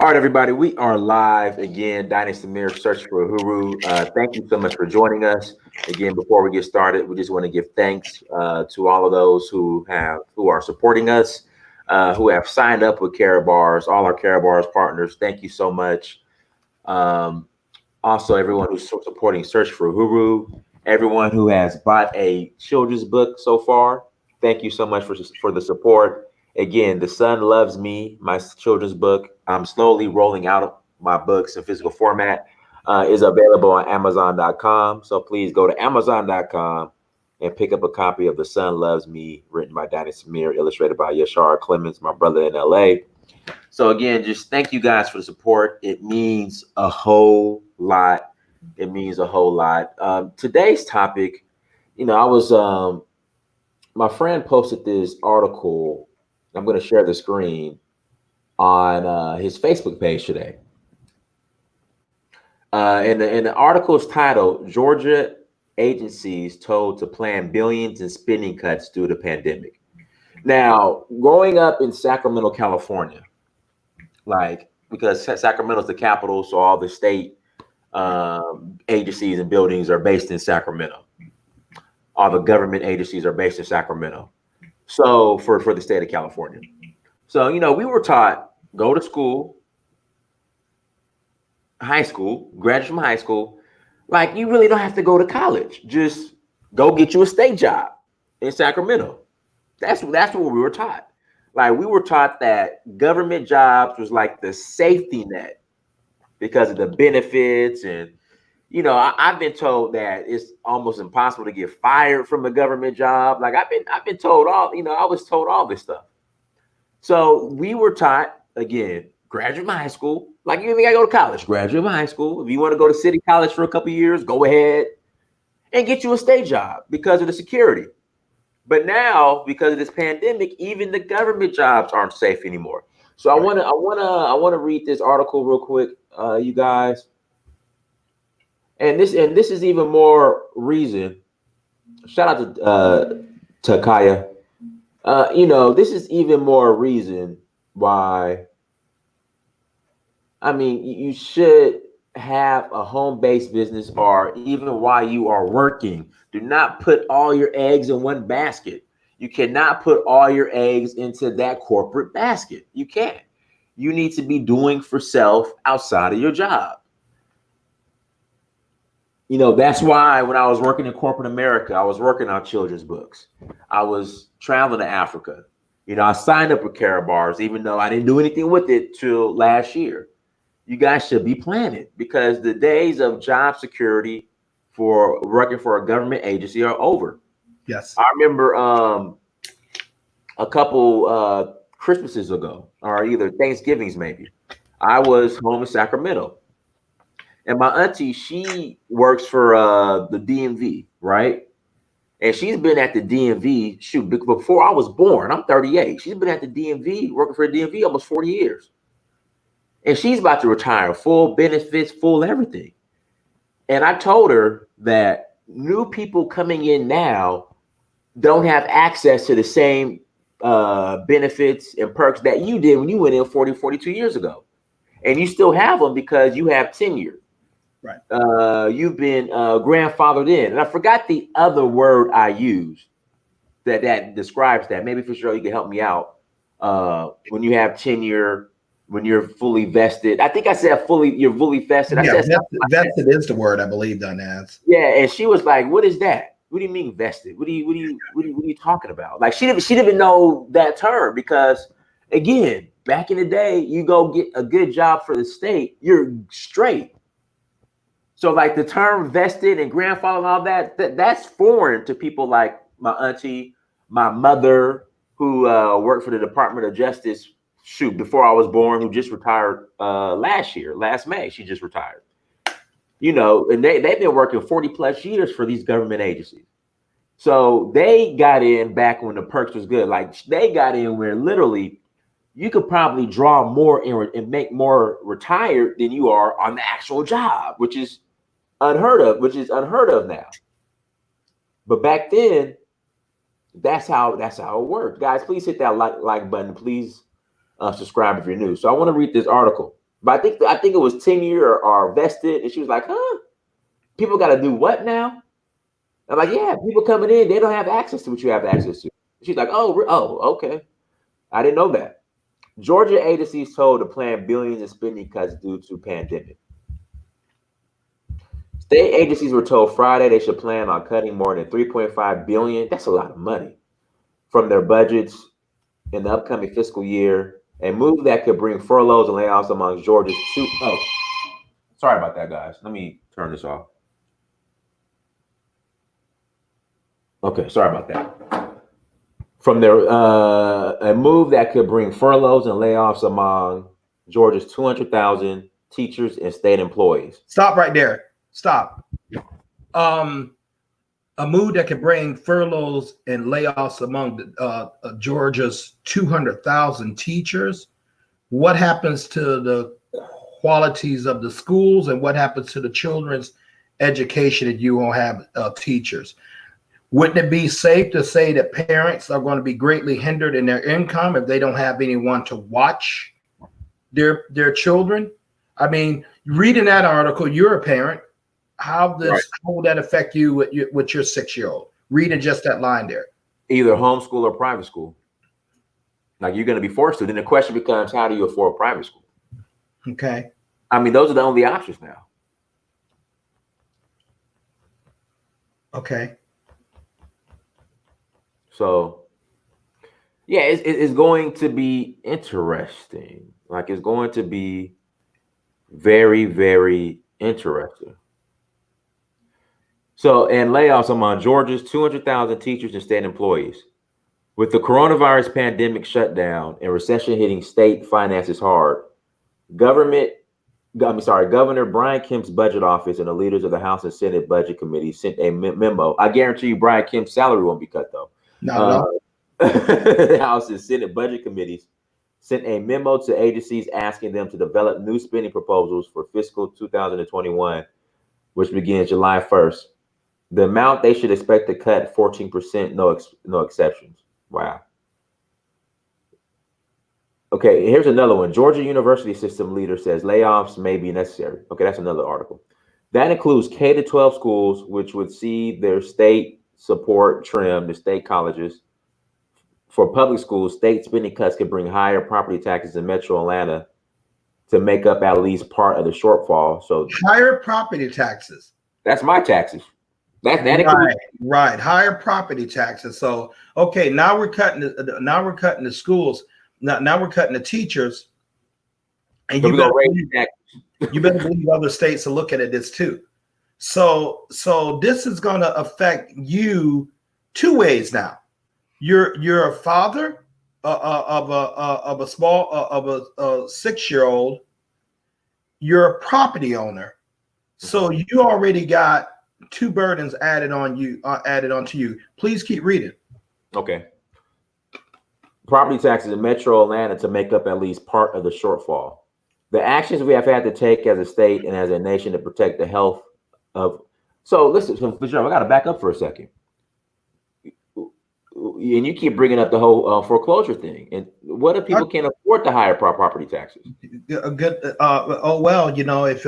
All right, everybody, we are live again. Dynasty Mirror Search for Uhuru. Thank you so much for joining us. Again, before we get started, we just want to give thanks to all of those who are supporting us, who have signed up with Cara Bars, all our Cara Bars partners. Thank you so much. Um, Also, everyone who's supporting Search for Uhuru, everyone who has bought a children's book so far. Thank you so much for the support. Again, The Sun Loves Me, my children's book. I'm slowly rolling out my books in physical format. Is available on Amazon.com. So please go to Amazon.com and pick up a copy of The Sun Loves Me, written by Danny Samir, illustrated by Yashar Clemens, my brother in LA. So again, just thank you guys for the support. It means a whole lot. It means a whole lot. Today's topic, I was my friend posted this article. I'm going to share the screen on his Facebook page today. And the article is titled "Georgia Agencies Told to Plan Billions in Spending Cuts Due to Pandemic." Now, growing up in Sacramento, California, because Sacramento's the capital, so all the state agencies and buildings are based in Sacramento. All the government agencies are based in Sacramento. So for the state of California. So, we were taught, go to school, high school, graduate from high school. Like, you really don't have to go to college. Just go get you a state job in Sacramento. That's what we were taught. Like, we were taught that government jobs was like the safety net because of the benefits. And, I've been told that it's almost impossible to get fired from a government job. Like, I've been told I was told all this stuff. So we were taught, again, graduate from high school. Like, you even gotta go to college, graduate from high school. If you want to go to city college for a couple of years, go ahead and get you a state job because of the security. But now, because of this pandemic, even the government jobs aren't safe anymore. So I wanna read this article real quick, you guys. And this is even more reason. Shout out to Kaya. This is even more reason why. I mean, you should have a home-based business, or even while you are working. Do not put all your eggs in one basket. You cannot put all your eggs into that corporate basket. You can't. You need to be doing for self outside of your job. That's why when I was working in corporate America, I was working on children's books. I was traveling to Africa. I signed up with Cara Bars, even though I didn't do anything with it till last year. You guys should be planning, because the days of job security for working for a government agency are over. Yes. I remember a couple Christmases ago, or either Thanksgivings maybe, I was home in Sacramento. And my auntie, she works for the DMV, right? And she's been at the DMV, before I was born. I'm 38. She's been at the DMV, working for the DMV almost 40 years. And she's about to retire, full benefits, full everything. And I told her that new people coming in now don't have access to the same benefits and perks that you did when you went in 40, 42 years ago. And you still have them because you have tenure. Right. You've been grandfathered in. And I forgot the other word I used that describes that. Maybe Fitzgerald, you can help me out. When you have tenure, when you're fully vested. I think I said you're fully vested. I said vested is the word I believe done as. Yeah, and she was like, "What is that? What do you mean vested? What are you talking about?" Like, she didn't even know that term, because again, back in the day, you go get a good job for the state, you're straight. So like the term vested and grandfather and all that's foreign to people like my auntie, my mother, who worked for the Department of Justice. Before I was born, who just retired last May. She just retired. And they've been working 40 plus years for these government agencies. So they got in back when the perks was good. Like, they got in where literally you could probably draw more and make more retired than you are on the actual job, which is unheard of now. But back then, that's how it worked. Guys, please hit that like button. Please subscribe if you're new. So I want to read this article. But I think it was 10-year or vested, and she was like, "Huh? People got to do what now?" I'm like, "Yeah, people coming in, they don't have access to what you have access to." She's like, "Oh, okay. I didn't know that." Georgia agencies told to plan billions in spending cuts due to pandemic. State agencies were told Friday they should plan on cutting more than 3.5 billion. That's a lot of money from their budgets in the upcoming fiscal year. A move that could bring furloughs and layoffs among Georgia's two. Oh, sorry about that, guys. Let me turn this off. Okay, sorry about that. From their a move that could bring furloughs and layoffs among Georgia's 200,000 teachers and state employees. Stop right there. Stop. A move that could bring furloughs and layoffs among Georgia's 200,000 teachers. What happens to the qualities of the schools, and what happens to the children's education if you won't have teachers? Wouldn't it be safe to say that parents are going to be greatly hindered in their income if they don't have anyone to watch their children? I mean, reading that article, you're a parent. How will that affect you with your 6-year-old? Reading just that line there. Either homeschool or private school. Like, you're going to be forced to. Then the question becomes, how do you afford private school? Okay. I mean, those are the only options now. Okay. So, yeah, it's going to be interesting. Like, it's going to be very, very interesting. So, and layoffs among Georgia's 200,000 teachers and state employees. With the coronavirus pandemic shutdown and recession hitting state finances hard, Governor Brian Kemp's budget office and the leaders of the House and Senate budget committee sent a memo. I guarantee you Brian Kemp's salary won't be cut, though. No. The House and Senate budget committees sent a memo to agencies asking them to develop new spending proposals for fiscal 2021, which begins July 1st. The amount they should expect to cut 14%, no exceptions. Wow. Okay, here's another one. Georgia University system leader says layoffs may be necessary. Okay, that's another article. That includes K-12 schools, which would see their state support trimmed, the state colleges. For public schools, state spending cuts could bring higher property taxes in Metro Atlanta to make up at least part of the shortfall. So higher property taxes. That's my taxes. Right. Higher property taxes. So okay, now we're cutting the schools. Now we're cutting the teachers. And you better believe other states are looking at this too. So this is going to affect you two ways now. You're a father of a 6-year-old. You're a property owner, so you already got two burdens added onto you. Please keep reading. Okay. Property taxes in Metro Atlanta to make up at least part of the shortfall. The actions we have had to take as a state and as a nation to protect the health of. So listen, Fitzgerald, I got to back up for a second. And you keep bringing up the whole foreclosure thing. And what if people can't afford the higher property taxes? Good. Well, if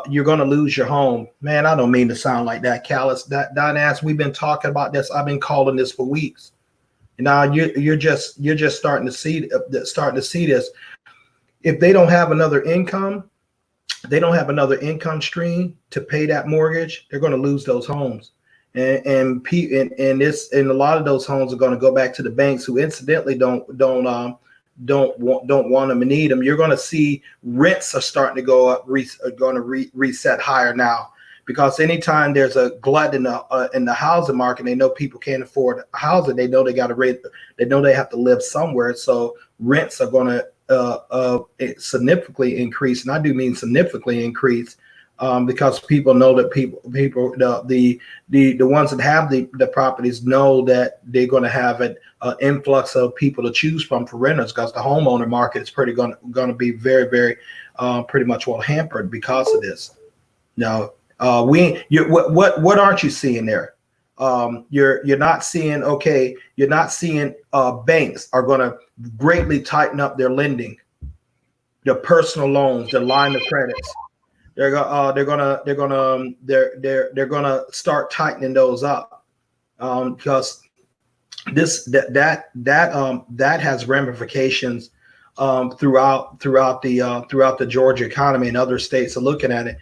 you're going to lose your home, man. I don't mean to sound like that callous. Don ass. We've been talking about this. I've been calling this for weeks. Now you're just starting to see this. If they don't have another income, stream to pay that mortgage, they're going to lose those homes. And a lot of those homes are going to go back to the banks, who incidentally don't want them and need them. You're going to see rents are starting to go up, reset higher now, because anytime there's a glut in the housing market, they know people can't afford housing. They know they got to rate. They know they have to live somewhere. So rents are going to significantly increase, and I do mean significantly increase. Because people know that the ones that have the properties know that they're going to have an influx of people to choose from for renters, because the homeowner market is pretty going to be very, very pretty much well hampered because of this. Now, what aren't you seeing there? You're not seeing banks are going to greatly tighten up their lending. the personal loans, the line of credits. They're gonna start tightening those up, because that has ramifications throughout the Georgia economy, and other states are looking at it.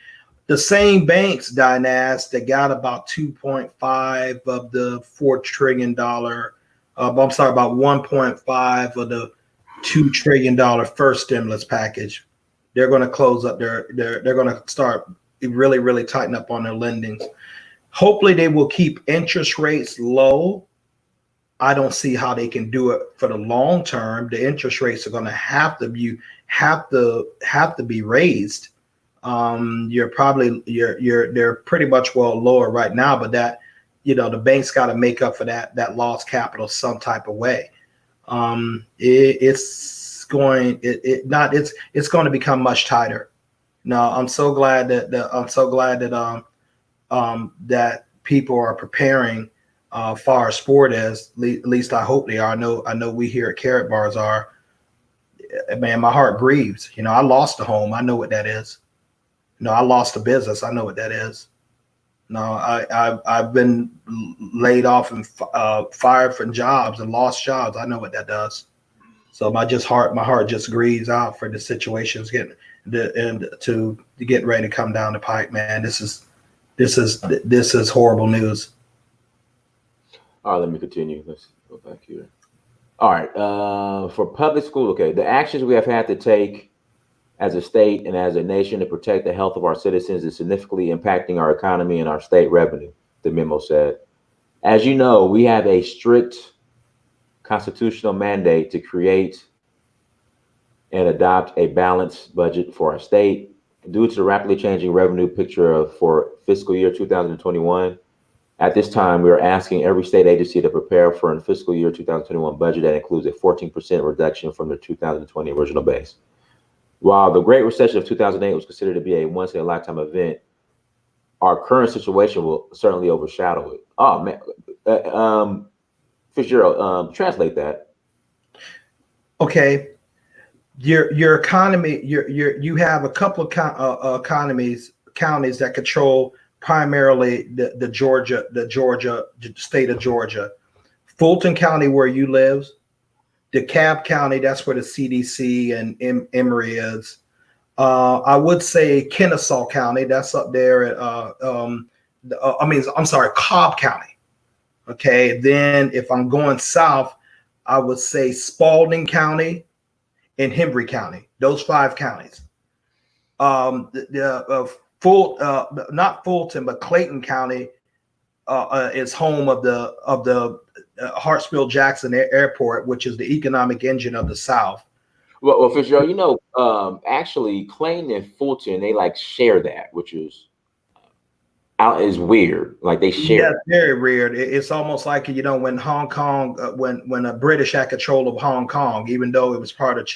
The same banks, Dynas, that got about 2.5 of the $4 trillion, I'm sorry, about 1.5 of the $2 trillion first stimulus package, they're going to close up they're going to start really tighten up on their lendings. Hopefully they will keep interest rates low. I don't see how they can do it for the long term. The interest rates are going to have to be raised. They're pretty much well lower right now, but that, the bank's got to make up for that lost capital some type of way. It's going to become much tighter. No, I'm so glad that that people are preparing for our sport, as at least I hope they are. I know we here at Carrot Bars are. Man, my heart grieves. I lost a home. I know what that is. I lost a business. I know what that is. I've been laid off and fired from jobs and lost jobs. I know what that does. So my heart just grieves out for the situations getting ready to come down the pike. Man, this is horrible news. All right, let me continue. Let's go back here. All right, for public school, okay, the actions we have had to take as a state and as a nation to protect the health of our citizens is significantly impacting our economy and our state revenue, the memo said. As you know, we have a strict constitutional mandate to create and adopt a balanced budget for our state. Due to the rapidly changing revenue picture for fiscal year 2021, at this time, we are asking every state agency to prepare for a fiscal year 2021 budget that includes a 14% reduction from the 2020 original base. While the Great Recession of 2008 was considered to be a once-in-a-lifetime event, our current situation will certainly overshadow it. Oh, man. Fitzgerald, translate that. Okay. Your economy, you have a couple of counties that control primarily the state of Georgia. Fulton County, where you live, DeKalb County, that's where the CDC and Emory is. I would say Kennesaw County, that's up there at Cobb County. Okay, then if I'm going south, I would say Spalding County and Henry County. Those 5 counties. Not Fulton, but Clayton County is home of the Hartsfield-Jackson Airport, which is the economic engine of the South. Well, Fitzgerald, actually, Clayton and Fulton, they share that, which is weird. Like they share. Yeah, very weird. It's almost like when Hong Kong, when the British had control of Hong Kong, even though it was part of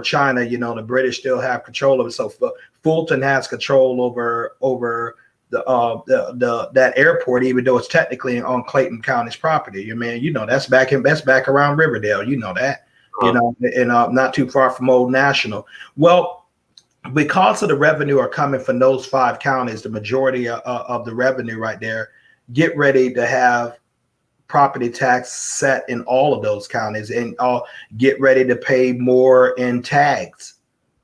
China, the British still have control of it. So Fulton has control over that airport, even though it's technically on Clayton County's property. That's back around Riverdale. That, and not too far from Old National. Well, because of the revenue are coming from those 5 counties, the majority of the revenue right there, get ready to have property tax set in all of those counties, and get ready to pay more in tags,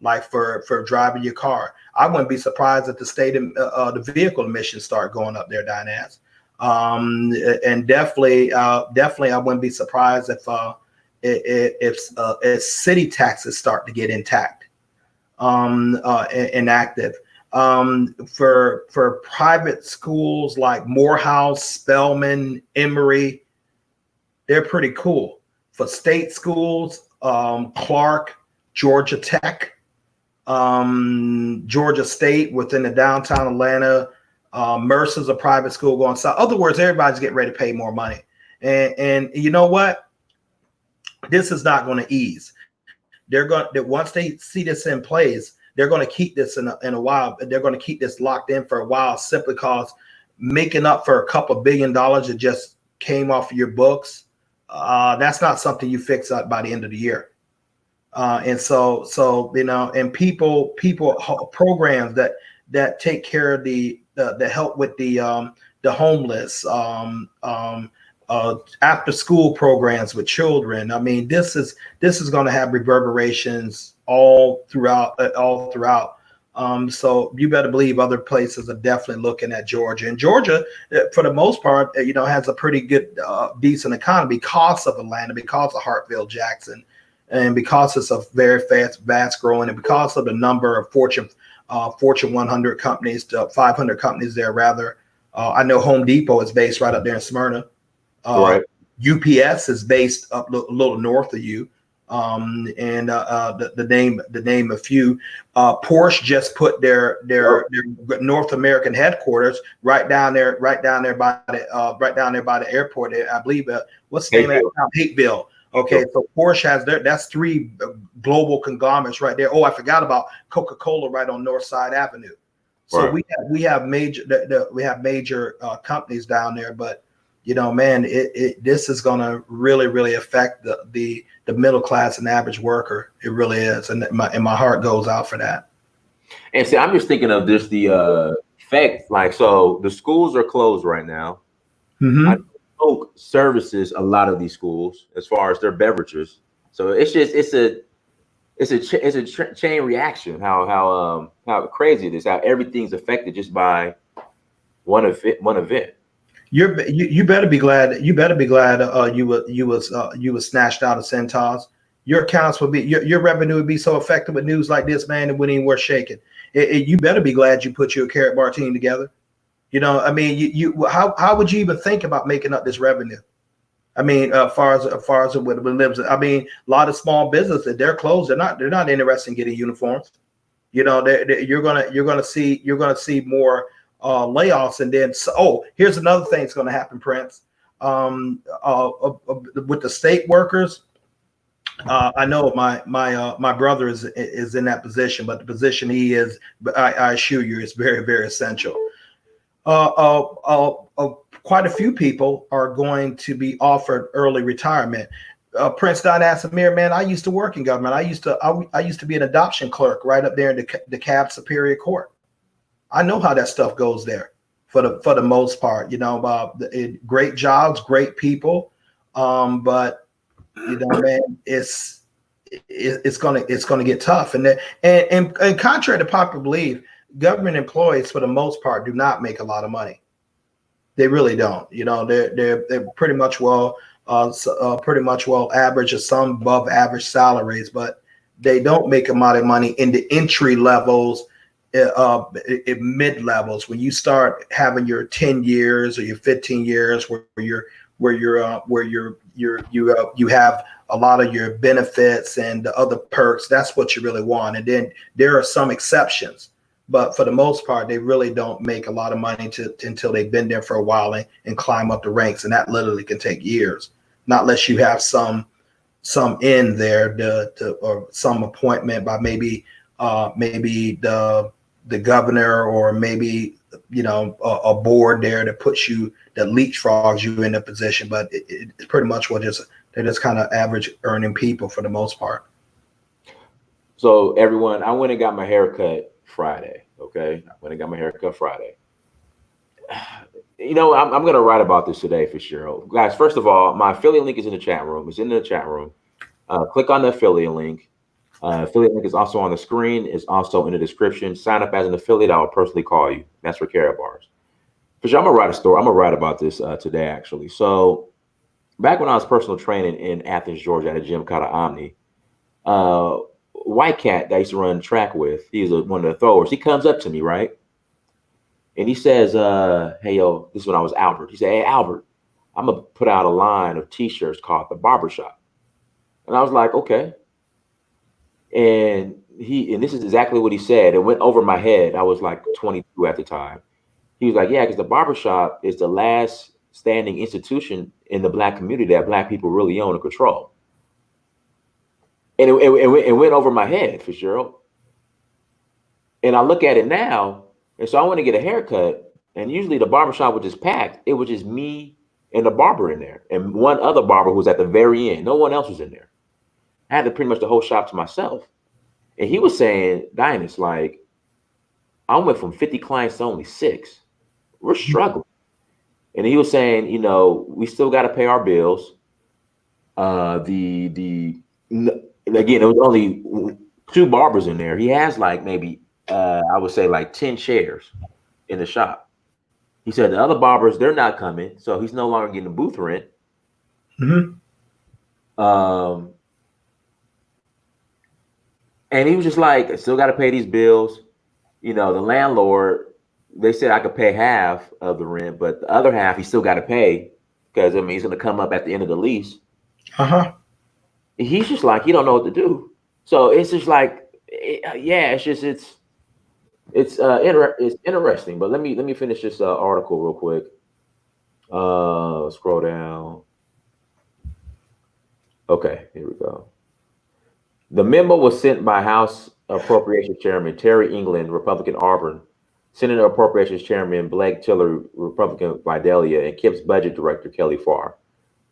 like for driving your car. I wouldn't be surprised if the state the vehicle emissions start going up there, Dynas. And definitely, I wouldn't be surprised if city taxes start to get enacted. For private schools like Morehouse, Spelman, Emory, they're pretty cool. For state schools, Clark, Georgia Tech, Georgia State within the downtown Atlanta, Mercer's a private school going south. In other words, everybody's getting ready to pay more money. And you know what? This is not going to ease. Once they see this in place, they're going to keep this in a while. They're going to keep this locked in for a while, simply because making up for a couple $1 billion that just came off of your books, that's not something you fix up by the end of the year. And so and people programs that take care of the help with the homeless, after school programs with children. I mean, this is going to have reverberations all throughout, so you better believe other places are definitely looking at Georgia. And Georgia, for the most part, has a pretty good, decent economy because of Atlanta, because of Hartville, Jackson, and because it's a very fast growing, and because of the number of Fortune 100 companies to 500 companies there, rather. I know Home Depot is based right up there in Smyrna. Right. UPS is based up a little north of you. And the name a few. Porsche just put their North American headquarters right down there by the airport. I believe what's the name of that? Hateville. Okay, so Porsche has that's three global conglomerates right there. Oh, I forgot about Coca-Cola right on Northside Avenue. So right. we have major companies down there, but man, this is going to really affect the middle class and average worker. It really is, and my heart goes out for that. And see, I'm just thinking of this the effect. Like, so the schools are closed right now. Mm-hmm. I Coke services a lot of these schools as far as their beverages. So it's a chain reaction. How crazy it is. How everything's affected just by one event. You better be glad. You was snatched out of Centos. Your accounts would be your revenue would be so affected with news like this, man. It wouldn't even worth shaking. You better be glad you put your carrot bar team together. I mean, how would you even think about making up this revenue? I mean, as far as it would lives. I mean, a lot of small businesses, they're closed. They're not interested in getting uniforms. You're gonna see more layoffs. And then here's another thing that's going to happen, Prince. With the state workers, I know my brother is in that position, but the position he is, I assure you, is very, very essential. Quite a few people are going to be offered early retirement. Prince Don Asamir, man, I used to work in government. I used to be an adoption clerk right up there in the DeKalb Superior Court. I know how that stuff goes there for the most part. Great jobs, great people, but man, it's gonna get tough. And contrary to popular belief, government employees for the most part do not make a lot of money. They really don't. They're pretty much average or some above average salaries, but they don't make a lot of money in the entry levels. Mid levels, when you start having your 10 years or your 15 years where you have a lot of your benefits and the other perks, that's what you really want. And then there are some exceptions, but for the most part, they really don't make a lot of money until they've been there for a while and climb up the ranks. And that literally can take years, not unless you have some in there or some appointment by maybe the governor, or maybe a board there that leapfrogs you in a position. But it's pretty much they're just kind of average earning people for the most part. So everyone, I went and got my hair cut Friday. Okay, I went and got my hair cut Friday. I'm going to write about this today, Fitzgerald. Guys, first of all, my affiliate link is in the chat room. It's in the chat room. Click on the affiliate link. Affiliate link is also on the screen. It's also in the description. Sign up as an affiliate. I will personally call you. That's for carrot bars. For sure, I'm gonna write a story. I'm gonna write about this today, actually. So, back when I was personal training in Athens, Georgia, at a gym called Omni, white cat that I used to run track with, he's one of the throwers. He comes up to me, right, and he says, "Hey, yo," this is when I was Albert. He said, "Hey, Albert, I'm gonna put out a line of T-shirts called the Barbershop," and I was like, "Okay." And this is exactly what he said. It went over my head. I was like 22 at the time. He was like, "Yeah, because the barbershop is the last standing institution in the Black community that Black people really own and control." And it went over my head, for sure. And I look at it now, and so I want to get a haircut. And usually the barbershop was just packed. It was just me and the barber in there, and one other barber who was at the very end. No one else was in there. I had pretty much the whole shop to myself. And he was saying, Dynas, like, I went from 50 clients to only 6. We're struggling. And he was saying, we still got to pay our bills. Again, it was only 2 barbers in there. He has like maybe I would say like 10 chairs in the shop. He said the other barbers, they're not coming, so he's no longer getting the booth rent. And he was just like, I still got to pay these bills. The landlord, they said I could pay half of the rent, but the other half he still got to pay because he's going to come up at the end of the lease. He's just like, he don't know what to do. So it's just like, it's interesting. But let me finish this article real quick. Scroll down. Okay, here we go. The memo was sent by House Appropriations Chairman Terry England, Republican Auburn, Senate Appropriations Chairman Blake Tiller, Republican Vidalia, and KIP's Budget Director Kelly Farr.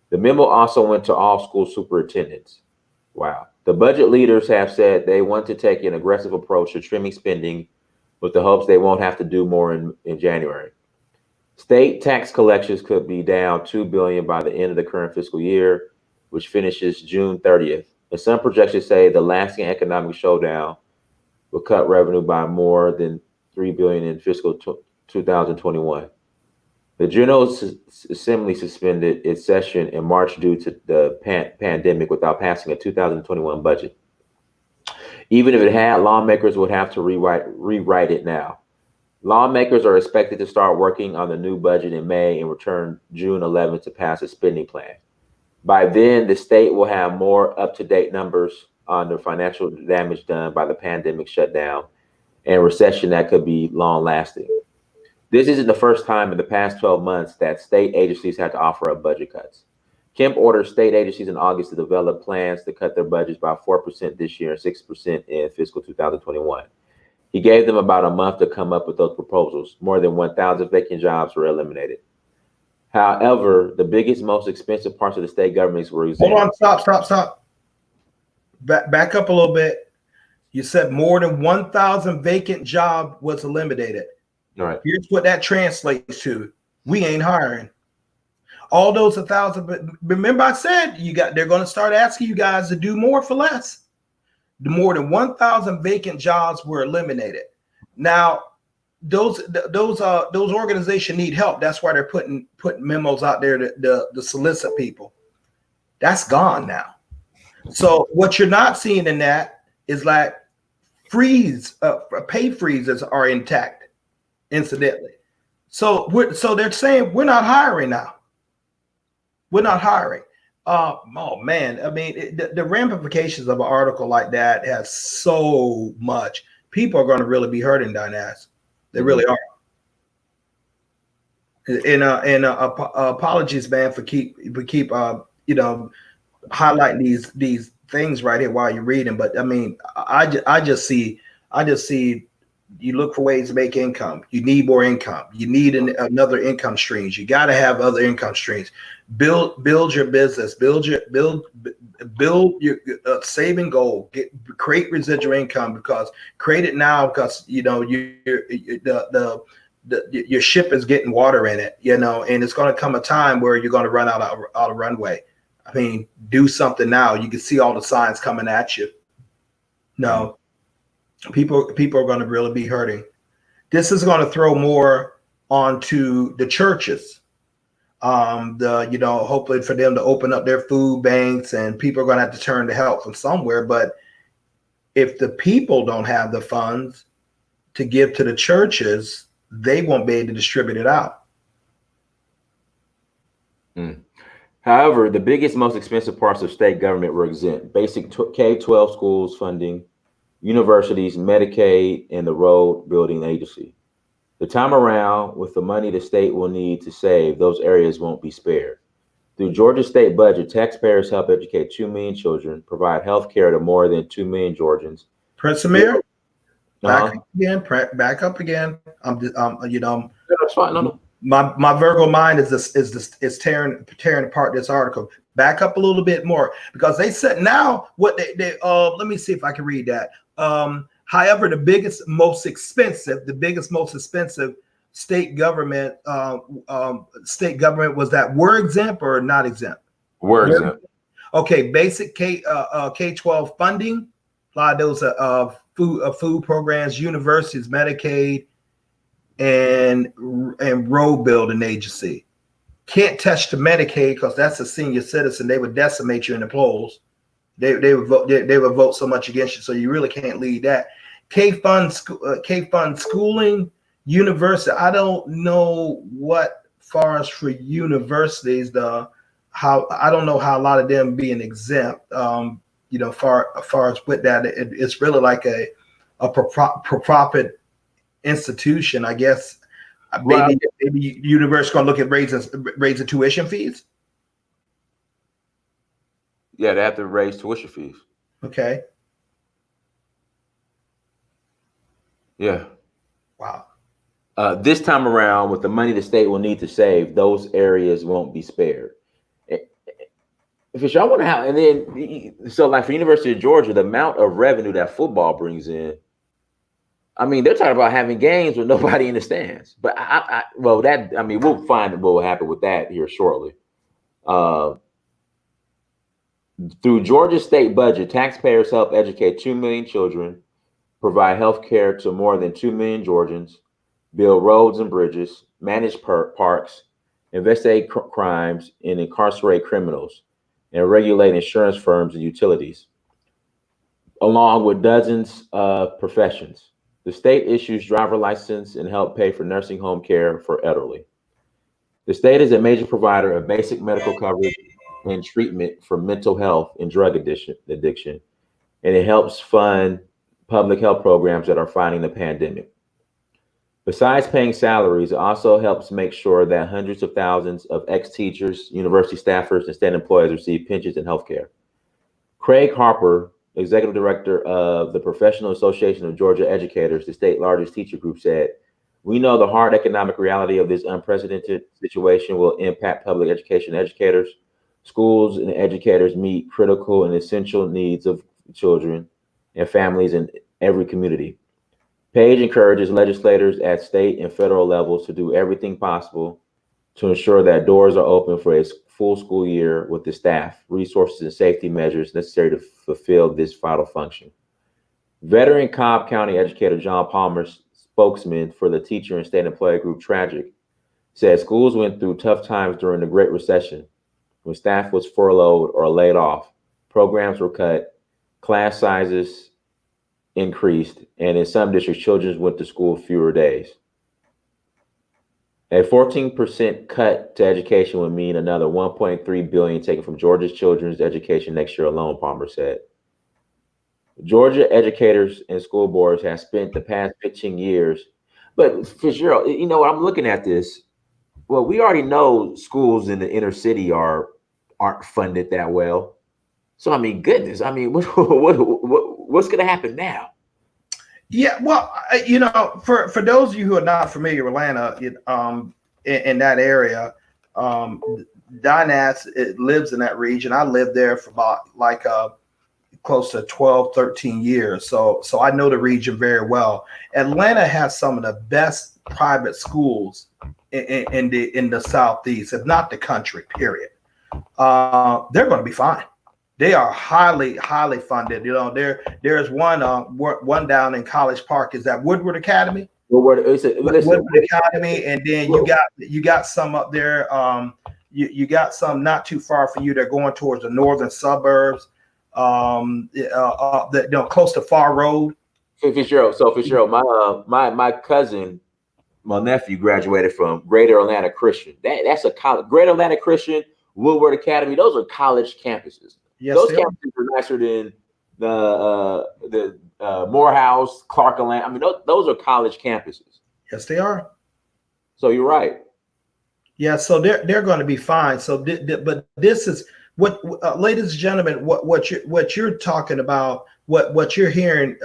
The memo also went to all school superintendents. Wow. The budget leaders have said they want to take an aggressive approach to trimming spending with the hopes they won't have to do more in January. State tax collections could be down $2 billion by the end of the current fiscal year, which finishes June 30th. And some projections say the lasting economic showdown will cut revenue by more than $3 billion in fiscal 2021. The General Assembly suspended its session in March due to the pandemic without passing a 2021 budget. Even if it had, lawmakers would have to rewrite it now. Lawmakers are expected to start working on the new budget in May and return June 11th to pass a spending plan. By then, the state will have more up-to-date numbers on the financial damage done by the pandemic shutdown and recession that could be long-lasting. This isn't the first time in the past 12 months that state agencies had to offer up budget cuts. Kemp ordered state agencies in August to develop plans to cut their budgets by 4% this year and 6% in fiscal 2021. He gave them about a month to come up with those proposals. More than 1,000 vacant jobs were eliminated. However, the biggest, most expensive parts of the state governments were exempt. Hold on, stop. Back up a little bit. You said more than 1,000 vacant job was eliminated. All right. Here's what that translates to. We ain't hiring. All those 1,000, but remember I said they're going to start asking you guys to do more for less. The more than 1,000 vacant jobs were eliminated. Now, those organizations need help. That's why they're putting memos out there to solicit people. That's gone now. So what you're not seeing in that is like pay freezes are intact, incidentally. So they're saying we're not hiring now. We're not hiring. Oh man, I mean, the ramifications of an article like that has so much. People are going to really be hurting, Dynas. They really are. And apologies, man, for keep highlighting these things right here while you're reading. But I mean, I just see you look for ways to make income. You need more income. You need another income streams. You got to have other income streams. Build your business. Build your saving goal. Create residual income create it now because your ship is getting water in it. And it's going to come a time where you're going to run out of runway. I mean, do something now. You can see all the signs coming at you. No. People are going to really be hurting. This is going to throw more onto the churches. Hopefully for them to open up their food banks, and people are going to have to turn to help from somewhere. But if the people don't have the funds to give to the churches, they won't be able to distribute it out. However, the biggest, most expensive parts of state government were exempt: basic K-12 schools funding, universities, Medicaid, and the road building agency. The time around, with the money the state will need to save, those areas won't be spared. Through Georgia's state budget, taxpayers help educate 2 million children, provide health care to more than 2 million Georgians. Prince Amir, back up again. That's fine. No. My Virgo mind is tearing apart this article. Back up a little bit more, because they said now what they let me see if I can read that. However, the biggest, most expensive state government was that were exempt or not exempt? Were exempt. Okay, basic K-12 funding, a lot of those food programs, universities, Medicaid, and road building agency. Can't touch the Medicaid because that's a senior citizen. They would decimate you in the polls. They would vote so much against you, so you really can't lead that. K-fund schooling, university. I don't know what far as for universities, I don't know how a lot of them being exempt. Far as with that, it's really like a for-profit institution, I guess. Maybe university's gonna look at raising tuition fees. Yeah, they have to raise tuition fees. Okay. Yeah. Wow. This time around, with the money the state will need to save, those areas won't be spared. If y'all want to have, and then so like for University of Georgia, the amount of revenue that football brings in, I mean, they're talking about having games with nobody in the stands. But we'll find what will happen with that here shortly. Through Georgia state budget, taxpayers help educate 2 million children, provide health care to more than 2 million Georgians, build roads and bridges, manage parks, investigate crimes, and incarcerate criminals, and regulate insurance firms and utilities, along with dozens of professions. The state issues driver license and help pay for nursing home care for elderly. The state is a major provider of basic medical coverage and treatment for mental health and drug addiction, and it helps fund public health programs that are fighting the pandemic. Besides paying salaries, it also helps make sure that hundreds of thousands of ex-teachers, university staffers, and state employees receive pensions and health care. Craig Harper, executive director of the Professional Association of Georgia Educators, the state's largest teacher group, said, "We know the hard economic reality of this unprecedented situation will impact public education educators. Schools and educators meet critical and essential needs of children and families in every community." Page encourages legislators at state and federal levels to do everything possible to ensure that doors are open for a full school year with the staff, resources, and safety measures necessary to fulfill this vital function. Veteran Cobb County educator John Palmer, spokesman for the teacher and state employee group Tragic, said schools went through tough times during the Great Recession when staff was furloughed or laid off, programs were cut, class sizes increased, and in some districts, children went to school fewer days. A 14% cut to education would mean another $1.3 billion taken from Georgia's children's education next year alone, Palmer said. Georgia educators and school boards have spent the past 15 years, but Fitzgerald, I'm looking at this. Well, we already know schools in the inner city aren't funded that well. So I mean, goodness, what's going to happen now? Yeah, well, for those of you who are not familiar with Atlanta, in that area, Dynas, it lives in that region. I lived there for about close to 12, 13 years. So I know the region very well. Atlanta has some of the best private schools in the Southeast, if not the country, period. They're going to be fine. They are highly, highly funded. There's one down in College Park. Is that Woodward Academy? Woodward Academy, and then you got some up there. You got some not too far from you. They're going towards the northern suburbs. Close to Far Road. Fitzgerald, my cousin, my nephew graduated from Greater Atlanta Christian. That's a college. Greater Atlanta Christian, Woodward Academy. Those are college campuses. Yes, those campuses are nicer than the Morehouse, Clark Atlanta. I mean, those are college campuses. Yes, they are. So you're right. Yeah, so they're going to be fine. So, but this is what, ladies and gentlemen, what you're talking about, what you're hearing,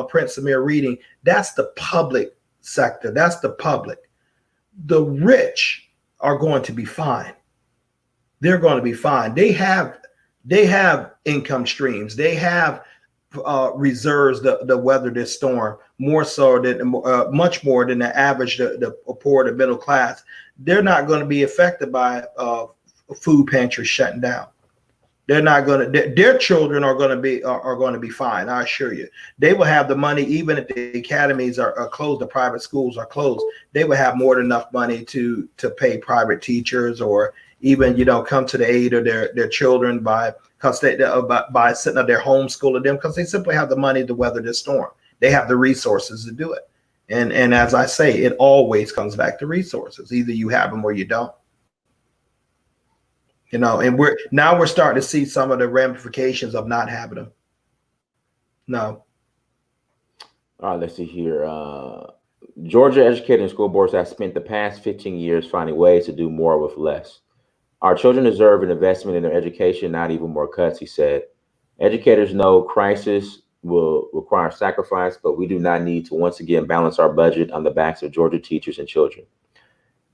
Prince Amir reading. That's the public sector. That's the public. The rich are going to be fine. they're going to be fine. They have income streams. They have reserves to weather this storm more so than much more than the average, the poor, the middle class. They're not going to be affected by food pantries shutting down. They're not going to. Their children are going to be fine. I assure you. They will have the money, even if the academies are closed, the private schools are closed. They will have more than enough money to pay private teachers, or even come to the aid of their children by setting up their homeschooling them, because they simply have the money to weather this storm. They have the resources to do it. And as I say, it always comes back to resources. Either you have them or you don't. And we're starting to see some of the ramifications of not having them. No. All right, let's see here. Georgia educators and school boards have spent the past 15 years finding ways to do more with less. Our children deserve an investment in their education, not even more cuts, he said. Educators know crisis will require sacrifice, but we do not need to once again balance our budget on the backs of Georgia teachers and children.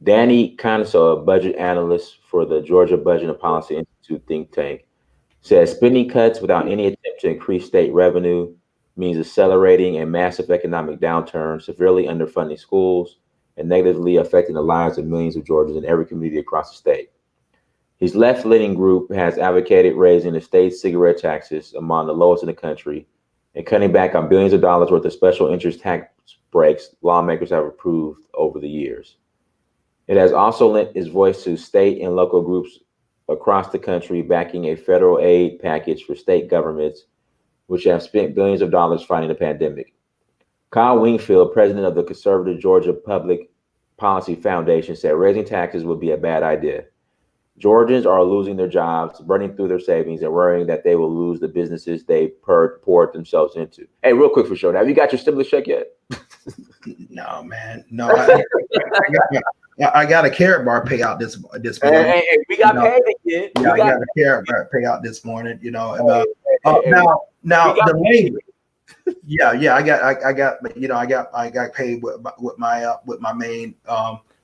Danny Conso, a budget analyst for the Georgia Budget and Policy Institute think tank, says spending cuts without any attempt to increase state revenue means accelerating a massive economic downturn, severely underfunding schools, and negatively affecting the lives of millions of Georgians in every community across the state. His left-leaning group has advocated raising the state's cigarette taxes among the lowest in the country and cutting back on billions of dollars worth of special interest tax breaks lawmakers have approved over the years. It has also lent its voice to state and local groups across the country backing a federal aid package for state governments, which have spent billions of dollars fighting the pandemic. Kyle Wingfield, president of the conservative Georgia Public Policy Foundation, said raising taxes would be a bad idea. Georgians are losing their jobs, burning through their savings, and worrying that they will lose the businesses they poured themselves into. Hey, real quick for sure, have you got your stimulus check yet? No, man. No, I got a carrot bar payout this morning. Hey, we got paid again. Yeah, I got a carrot bar payout this morning. Now the language. Yeah, I got paid with my main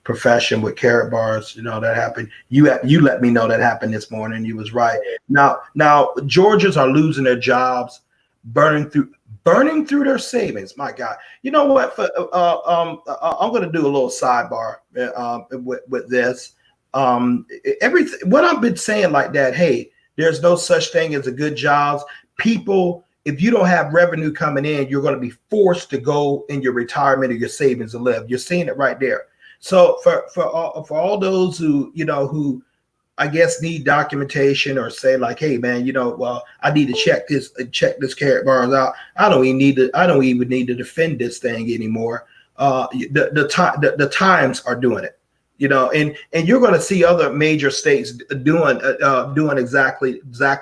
profession with carrot bars. That happened. You let me know that happened this morning. You was right. Now Georgians are losing their jobs, burning through their savings. My God, you know what? I'm going to do a little sidebar with this. Everything what I've been saying like that. Hey, there's no such thing as a good jobs. People, if you don't have revenue coming in, you're going to be forced to go in your retirement or your savings to live. You're seeing it right there. So for all those who I guess need documentation or say like, hey man, I need to check this carrot bars out. I don't even need to defend this thing anymore. The times are doing it, and you're going to see other major states doing exactly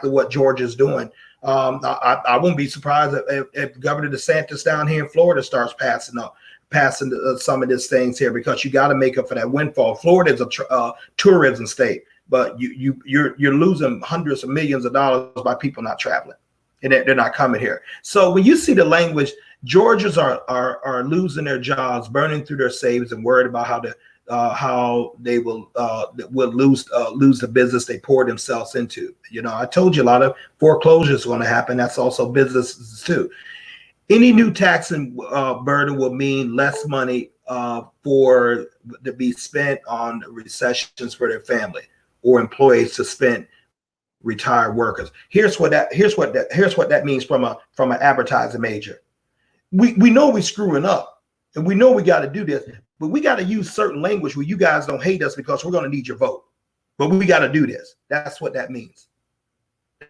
what Georgia's doing. I wouldn't be surprised if Governor DeSantis down here in Florida starts passing some of these things here, because you got to make up for that windfall. Florida is a tourism state, but you're losing hundreds of millions of dollars by people not traveling, and they're not coming here. So when you see the language, Georgians are losing their jobs, burning through their savings, and worried about how they will lose the business they poured themselves into. I told you a lot of foreclosures are going to happen. That's also businesses too. Any new tax and burden will mean less money to be spent on recessions for their family or employees to spend retired workers. Here's what that means from an advertising major. We know we're screwing up, and we know we got to do this, but we got to use certain language where you guys don't hate us because we're going to need your vote. But we got to do this. That's what that means.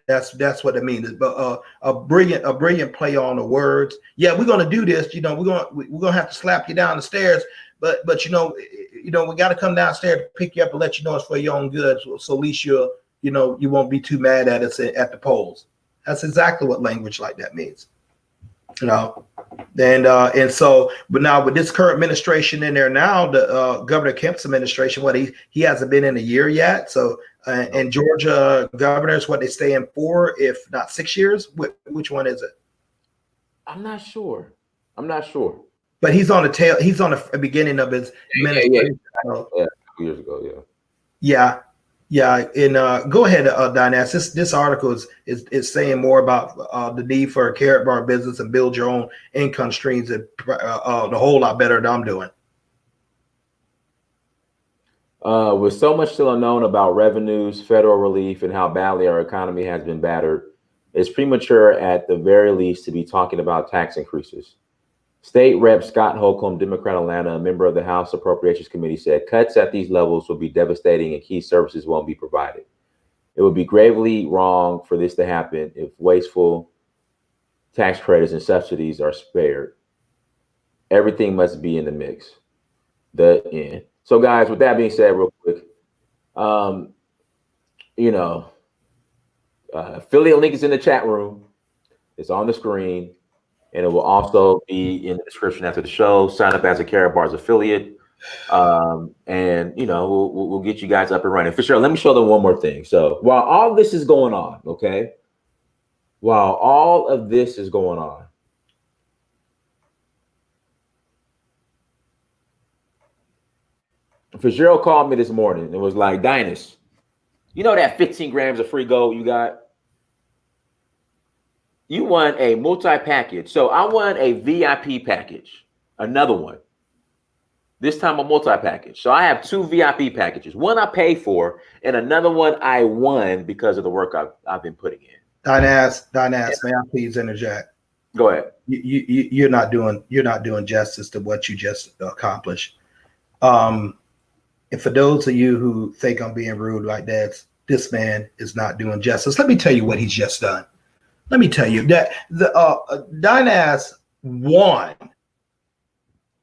That's what it means. But a brilliant play on the words. Yeah, we're gonna do this. We're gonna have to slap you down the stairs. But we got to come downstairs to pick you up and let you know it's for your own good. So at least you won't be too mad at us at the polls. That's exactly what language like that means. And so, but now with this current administration in there now, the Governor Kemp's administration, he hasn't been in a year yet. So, and Georgia governors, what they stay in 4, if not 6 years. Which one is it? I'm not sure. But he's on the beginning of his administration. Yeah, 2 years ago. Yeah. Yeah, and go ahead, Dynas. This article is saying more about the need for a carrot bar business and build your own income streams and a whole lot better than I'm doing. With so much still unknown about revenues, federal relief, and how badly our economy has been battered, it's premature at the very least to be talking about tax increases. State Rep Scott Holcomb, Democrat Atlanta, a member of the House Appropriations Committee, said cuts at these levels will be devastating and key services won't be provided. It would be gravely wrong for this to happen if wasteful tax credits and subsidies are spared. Everything must be in the mix. The end. So, guys, with that being said, real quick, you know, affiliate link is in the chat room. It's on the screen, and it will also be in the description after the show. Sign up as a Carrot Bars affiliate, and you know, we'll get you guys up and running. For sure. Let me show them one more thing. So, while all this is going on, okay, while all of this is going on, Fitzgerald called me this morning and was like, Dynas, you know that 15 grams of free gold you got? You won a multi-package. So I won a VIP package, another one. This time a multi-package. So I have two VIP packages. One I paid for and another one I won because of the work I've been putting in. Dynas, may I please interject? Go ahead. You're not doing justice to what you just accomplished. And for those of you who think I'm being rude like that, this man is not doing justice. Let me tell you what he's just done. Let me tell you that the Dynas won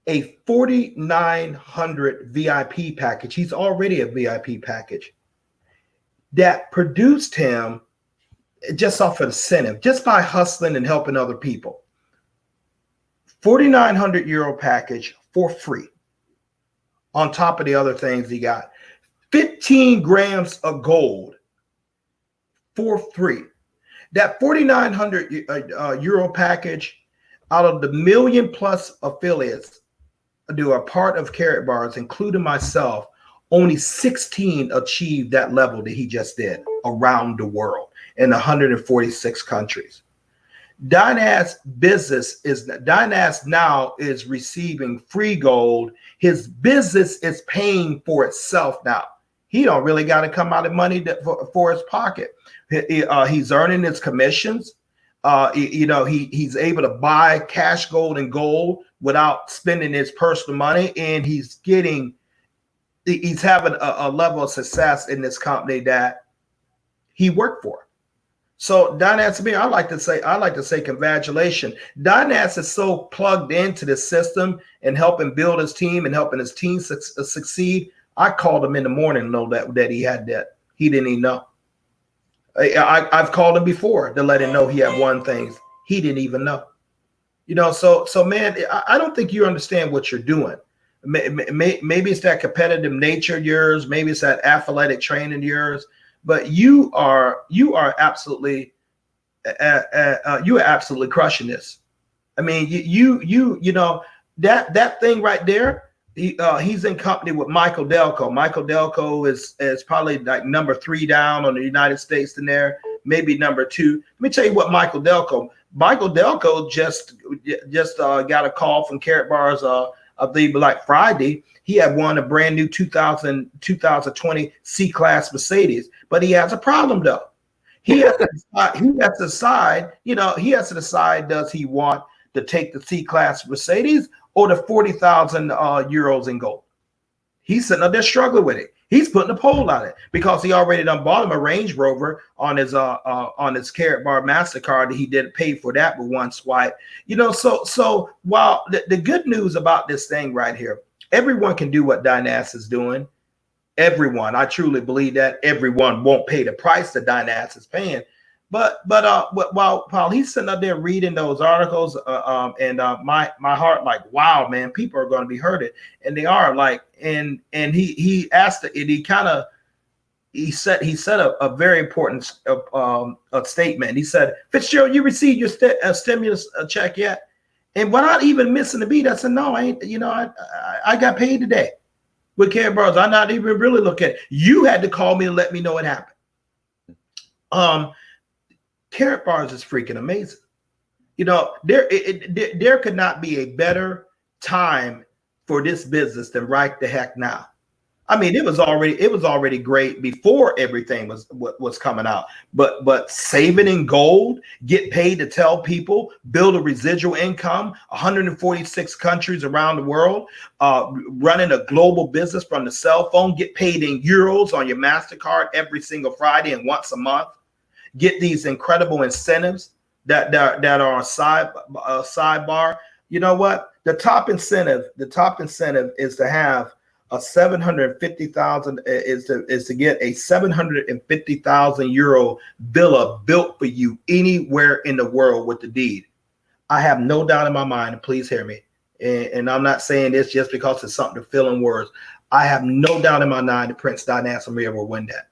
a 4,900 VIP package. He's already a VIP package that produced him just off of incentive, just by hustling and helping other people. 4,900 euro package for free. On top of the other things he got, 15 grams of gold for free. That 4,900 euro package, out of the million plus affiliates who are part of Carrot Bars, including myself, only 16 achieved that level that he just did around the world in 146 countries. Dynas now is receiving free gold. His business is paying for itself now. He don't really got to come out of money for his pocket. He's earning his commissions. He's able to buy cash gold and gold without spending his personal money, and he's having a level of success in this company that he worked for. So Dynas, I like to say congratulations. Dynas is so plugged into the system and helping build his team and helping his team succeed. I called him in the morning to know that he had that. He didn't even know. I've called him before to let him know he had won things. He didn't even know. So man, I don't think you understand what you're doing. Maybe it's that competitive nature of yours. Maybe it's that athletic training of yours. But you are absolutely crushing this. I mean, you know that thing right there. He's in company with Michael Delco. Michael Delco is probably like number 3 down on the United States in there, maybe number 2. Let me tell you what Michael Delco just got a call from Carrot Bars. I believe like Friday. He had won a brand new 2020 C-Class Mercedes, but he has a problem though. He has to decide, does he want to take the C-Class Mercedes or the 40,000 euros in gold? He's sitting up there struggling with it. He's putting a poll on it because he already done bought him a Range Rover on his Carrot Bar MasterCard. He didn't pay for that with one swipe. So while the good news about this thing right here, everyone can do what Dynas is doing. Everyone, I truly believe that everyone won't pay the price that Dynas is paying. But while he's sitting up there reading those articles, my heart like, wow, man, people are going to be hurted, and they are like, and he asked it. He said a very important statement. He said, Fitzgerald, you received your stimulus check yet? And without even missing a beat, I said, no, I ain't. I got paid today. with Karatbars. I'm not even really looking at it. You had to call me and let me know it happened. Karatbars is freaking amazing. You know, there could not be a better time for this business than right the heck now. I mean, it was already great before everything was coming out. But saving in gold, get paid to tell people, build a residual income, 146 countries around the world, running a global business from the cell phone, get paid in euros on your MasterCard every single Friday and once a month, get these incredible incentives that are a sidebar. You know what? The top incentive is to have a 750,000 is to get a 750,000 euro villa built for you anywhere in the world with the deed. I have no doubt in my mind, and please hear me, and I'm not saying this just because it's something to fill in words. I have no doubt in my mind that Prince Dinas Amir will win that.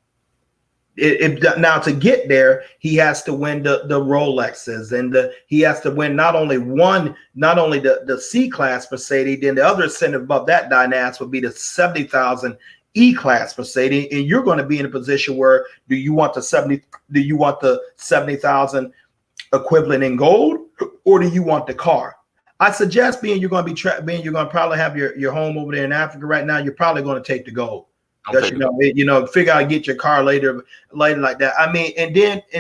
Now to get there, he has to win the Rolexes, and he has to win not only the C class Mercedes, then the other incentive above that Dinas would be the 70,000 E class Mercedes, and you're going to be in a position where do you want the 70,000 equivalent in gold, or do you want the car? I suggest you're going to probably have your home over there in Africa right now. You're probably going to take the gold. Because figure out get your car later like that. I mean, and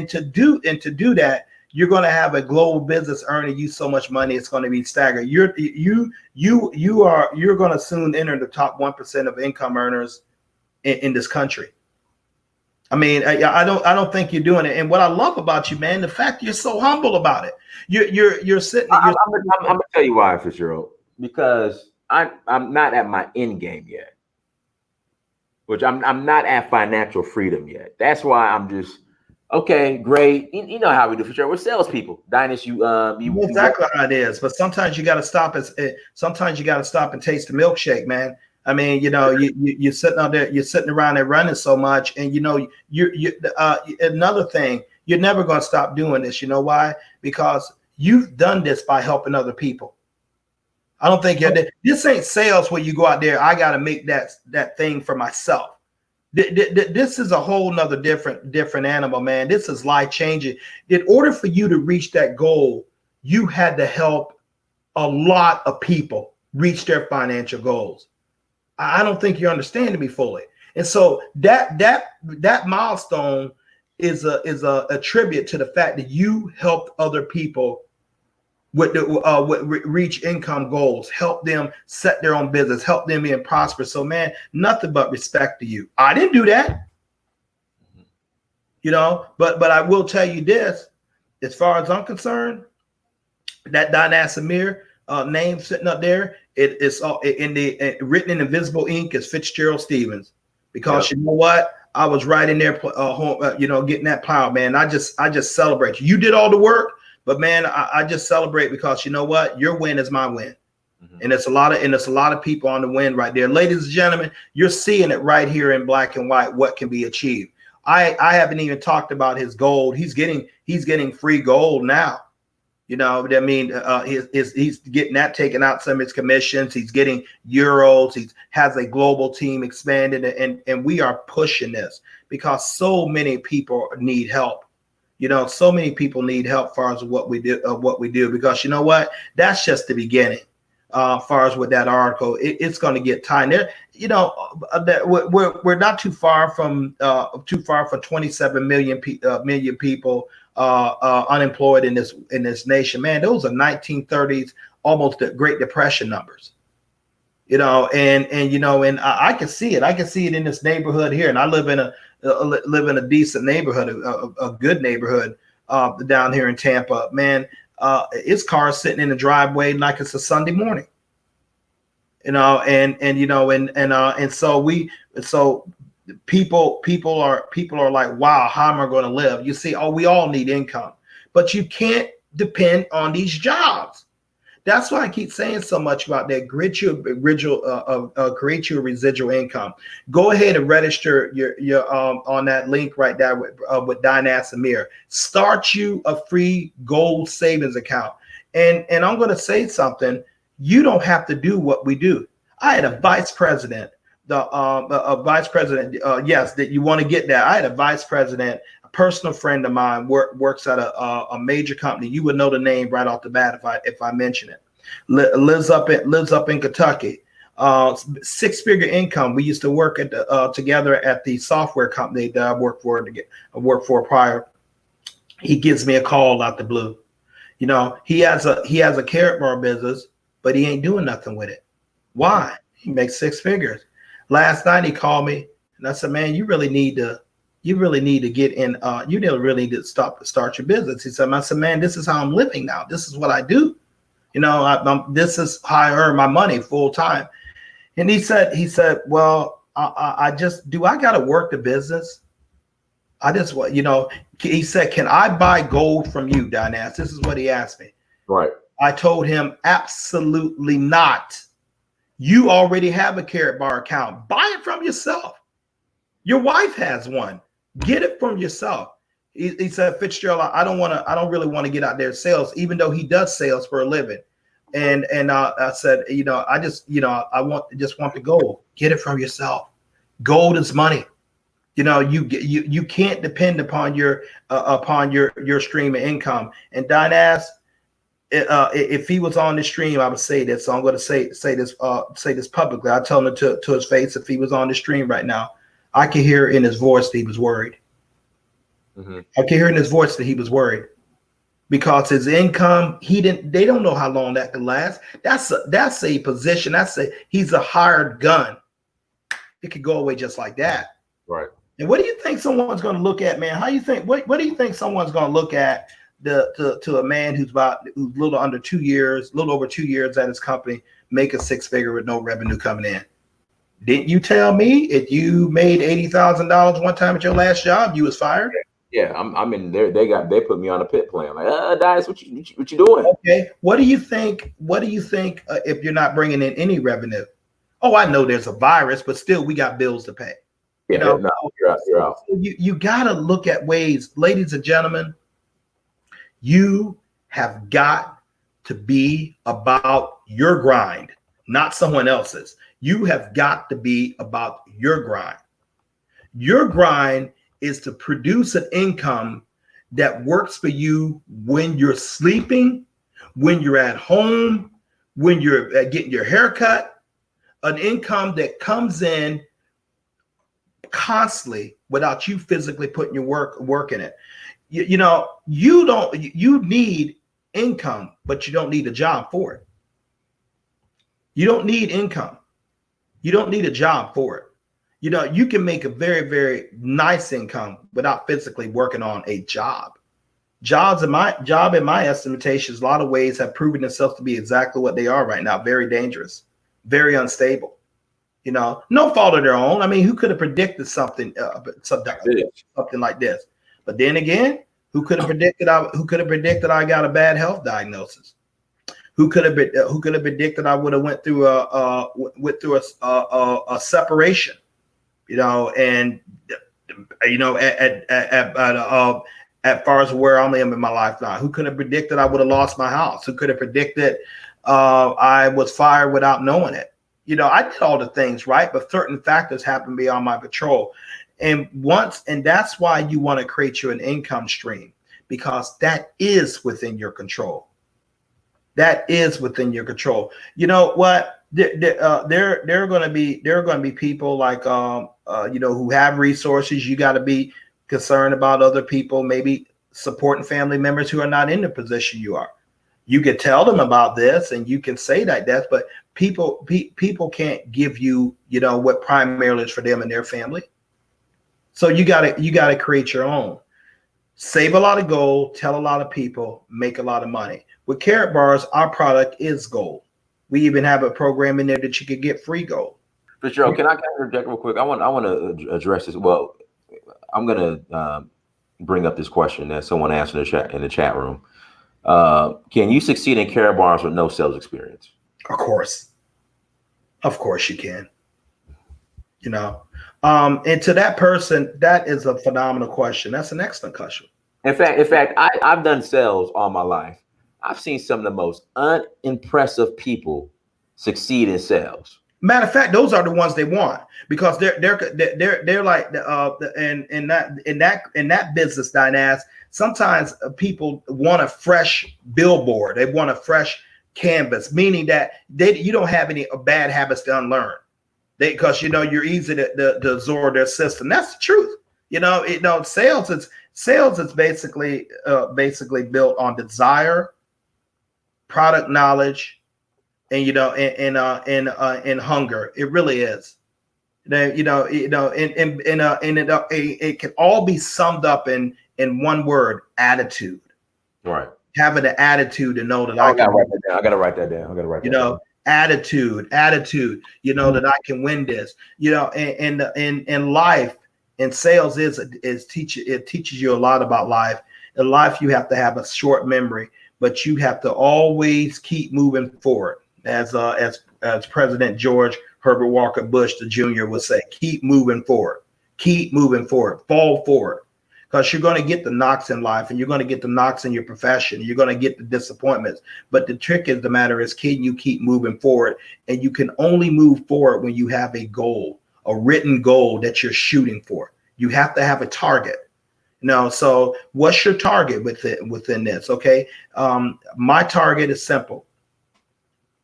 to do that, you're going to have a global business earning you so much money, it's going to be staggering. You're going to soon enter the top 1% of income earners in this country. I mean, I don't think you're doing it. And what I love about you, man, the fact you're so humble about it. You're sitting. I'm gonna tell you why, Fitzgerald. Because I'm not at my end game yet. Which I'm not at financial freedom yet. That's why I'm just okay, great. You know how we do for sure. We're salespeople. Dinas, you exactly how it is. But sometimes you got to stop. Sometimes you got to stop and taste the milkshake, man. I mean, you're sitting out there, you're sitting around there running so much, and another thing, you're never going to stop doing this. You know why? Because you've done this by helping other people. I don't think this ain't sales where you go out there. I got to make that thing for myself. This is a whole nother different animal, man. This is life changing. In order for you to reach that goal, you had to help a lot of people reach their financial goals. I don't think you're understanding me fully. And so that milestone is a tribute to the fact that you helped other people with reach income goals, help them set their own business, help them be prosperous. So, man, nothing but respect to you. I didn't do that, but I will tell you this, as far as I'm concerned, that Dinas Amir name sitting up there, it's all written in invisible ink is Fitzgerald Stephens, because You know what? I was right in there, getting that plow, man. I just celebrate you. You did all the work. But man, I just celebrate because you know what? Your win is my win. Mm-hmm. And it's a lot of people on the win right there. Ladies and gentlemen, you're seeing it right here in black and white, what can be achieved. I haven't even talked about his gold. He's getting free gold now. I mean, he's getting that taken out some of his commissions. He's getting euros. He has a global team expanded, and we are pushing this because so many people need help. So many people need help as far as what we do, because you know what? That's just the beginning. As far as with that article, it's going to get tight. There, that we're not too far from 27 million people unemployed in this nation. Man, those are 1930s, almost the Great Depression numbers. And I can see it. I can see it in this neighborhood here, and I live in a decent neighborhood, a good neighborhood down here in Tampa. Man, it's cars sitting in the driveway like it's a Sunday morning. So people are like, wow, how am I going to live? You see, we all need income, but you can't depend on these jobs. That's why I keep saying so much about that. Create your residual income. Go ahead and register your on that link right there with Dinas Amir. Start you a free gold savings account. And I'm going to say something. You don't have to do what we do. I had a vice president the vice president. Yes, that you want to get that. I had a vice president, a personal friend of mine, works at a major company. You would know the name right off the bat if I mention it. Lives up in Kentucky. 6-figure income. We used to work together at the software company that I worked for prior. He gives me a call out the blue. You know, he has a carrot bar business, but he ain't doing nothing with it. Why? He makes 6 figures. Last night he called me and I said, man, you really need to get in. You really need to start your business. He said, I said, man, this is how I'm living now. This is what I do. You know, this is how I earn my money full time. And he said, well, I got to work the business. I just want, you know, he said, can I buy gold from you, Dynas? This is what he asked me. Right. I told him, absolutely not. You already have a Carrot Bar account. Buy it from yourself. Your wife has one. Get it from yourself. He said, Fitzgerald, I don't really want to get out there sales, even though he does sales for a living. And I said, you know, I just want the gold. Get it from yourself. Gold is money. You know, you can't depend upon your stream of income. And Dynas, if he was on the stream, I would say this. So I'm going to say this publicly. I tell him to his face, if he was on the stream right now, I could hear in his voice that he was worried. Mm-hmm. I could hear in his voice that he was worried because his income, they don't know how long that could last. That's a position. He's a hired gun. It could go away just like that. Right. And what do you think someone's going to look at, man? How you think? What do you think someone's going to look at to a man who's a little over 2 years at his company, making 6 figure with no revenue coming in? Didn't you tell me if you made $80,000 one time at your last job, you was fired? Yeah, I'm in there. They put me on a pit plan. Like, Dice, what you doing? Okay. What do you think? If you're not bringing in any revenue? Oh, I know there's a virus, but still, we got bills to pay. Yeah, you know, no, you're out. You got to look at ways, ladies and gentlemen. You have got to be about your grind, not someone else's. You have got to be about your grind. Your grind is to produce an income that works for you when you're sleeping, when you're at home, when you're getting your hair cut, an income that comes in constantly without you physically putting your work in it. You need income, but you don't need a job for it. You don't need income. You don't need a job for it. You know, you can make a very, very nice income without physically working on a job. Jobs in my estimation, a lot of ways have proven themselves to be exactly what they are right now. Very dangerous, very unstable. You know, no fault of their own. I mean, who could have predicted something like this? But then again, who could have predicted I got a bad health diagnosis? Who could have predicted I would have went through a separation? You know, and you know, as far as where I am in my life now, who could have predicted I would have lost my house? Who could have predicted I was fired without knowing it? You know, I did all the things right, but certain factors happened beyond my control. And that's why you want to create you an income stream, because that is within your control. That is within your control. You know what? There are going to be people like who have resources. You got to be concerned about other people, maybe supporting family members who are not in the position you are. You can tell them about this and you can say that, but people can't give you, you know, what primarily is for them and their family. So you gotta create your own. Save a lot of gold, tell a lot of people, make a lot of money. With Carrot Bars, our product is gold. We even have a program in there that you could get free gold. Fitzgerald, can I interject real quick? I want to address this. Well, I'm gonna bring up this question that someone asked in the chat room. Can you succeed in Carrot Bars with no sales experience? Of course you can. You know, and to that person, that is a phenomenal question. That's an excellent question. In fact, I've done sales all my life. I've seen some of the most unimpressive people succeed in sales. Matter of fact, those are the ones they want, because they're like in that business dynamics. Sometimes people want a fresh billboard. They want a fresh canvas, meaning that you don't have any bad habits to unlearn. Because you're easy to absorb their system. That's the truth. Sales is basically built on desire, product knowledge, and and hunger. It really is. It can all be summed up in one word: attitude. Right. Having an attitude to know that I gotta write that down. I gotta write that down. Attitude, that I can win this. In life, and sales it teaches you a lot about life. In life, you have to have a short memory, but you have to always keep moving forward. As President George Herbert Walker Bush the Jr. would say, keep moving forward, fall forward, because you're going to get the knocks in life, and you're going to get the knocks in your profession. You're going to get the disappointments. But the trick is the matter is, can you keep moving forward? And you can only move forward when you have a goal, a written goal that you're shooting for. You have to have a target. So what's your target within this? Okay. My target is simple.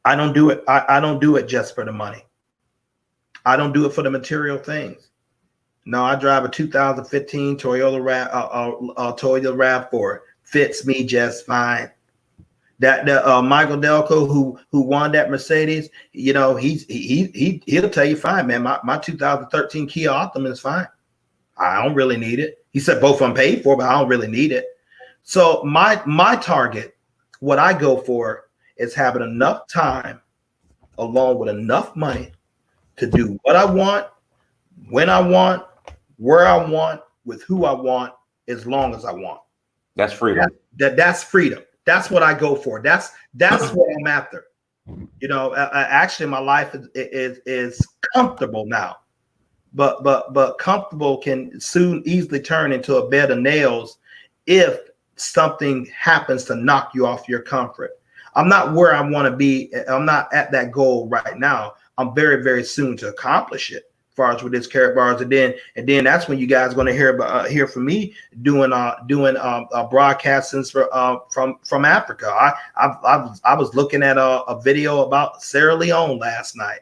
I don't do it. I don't do it just for the money. I don't do it for the material things. No, I drive a 2015 Toyota RAV4. Fits me just fine. That Michael Delco who won that Mercedes, he'll tell you fine, man. My 2013 Kia Optima is fine. I don't really need it. He said both of them paid for, but I don't really need it. So my target, what I go for, is having enough time along with enough money to do what I want, when I want, where I want, with who I want, as long as I want. That's freedom. That's freedom. That's what I go for. That's what I'm after. Actually, my life is comfortable now, but comfortable can soon easily turn into a bed of nails if something happens to knock you off your comfort. I'm not where I want to be. I'm not at that goal right now. I'm very, very soon to accomplish it, as far as with this Carrot Bars, and then that's when you guys are going to hear from me doing broadcastings from Africa. I was looking at a video about Sierra Leone last night,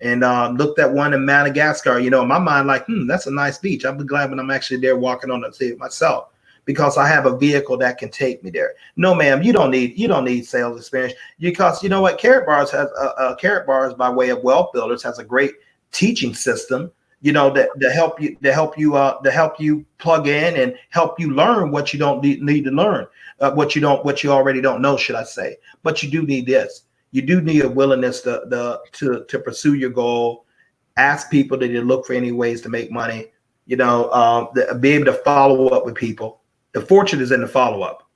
and looked at one in Madagascar. In my mind, like, that's a nice beach. I'll be glad when I'm actually there walking on the sea myself, because I have a vehicle that can take me there. No, ma'am, you don't need sales experience, because you know what? Carrot Bars has Carrot Bars, by way of Wealth Builders, has a great teaching system, to help you plug in and help you learn what you don't need to learn, what you already don't know, should I say. But you do need this. You do need a willingness to pursue your goal. Ask people to look for any ways to make money. Be able to follow up with people. The fortune is in the follow-up.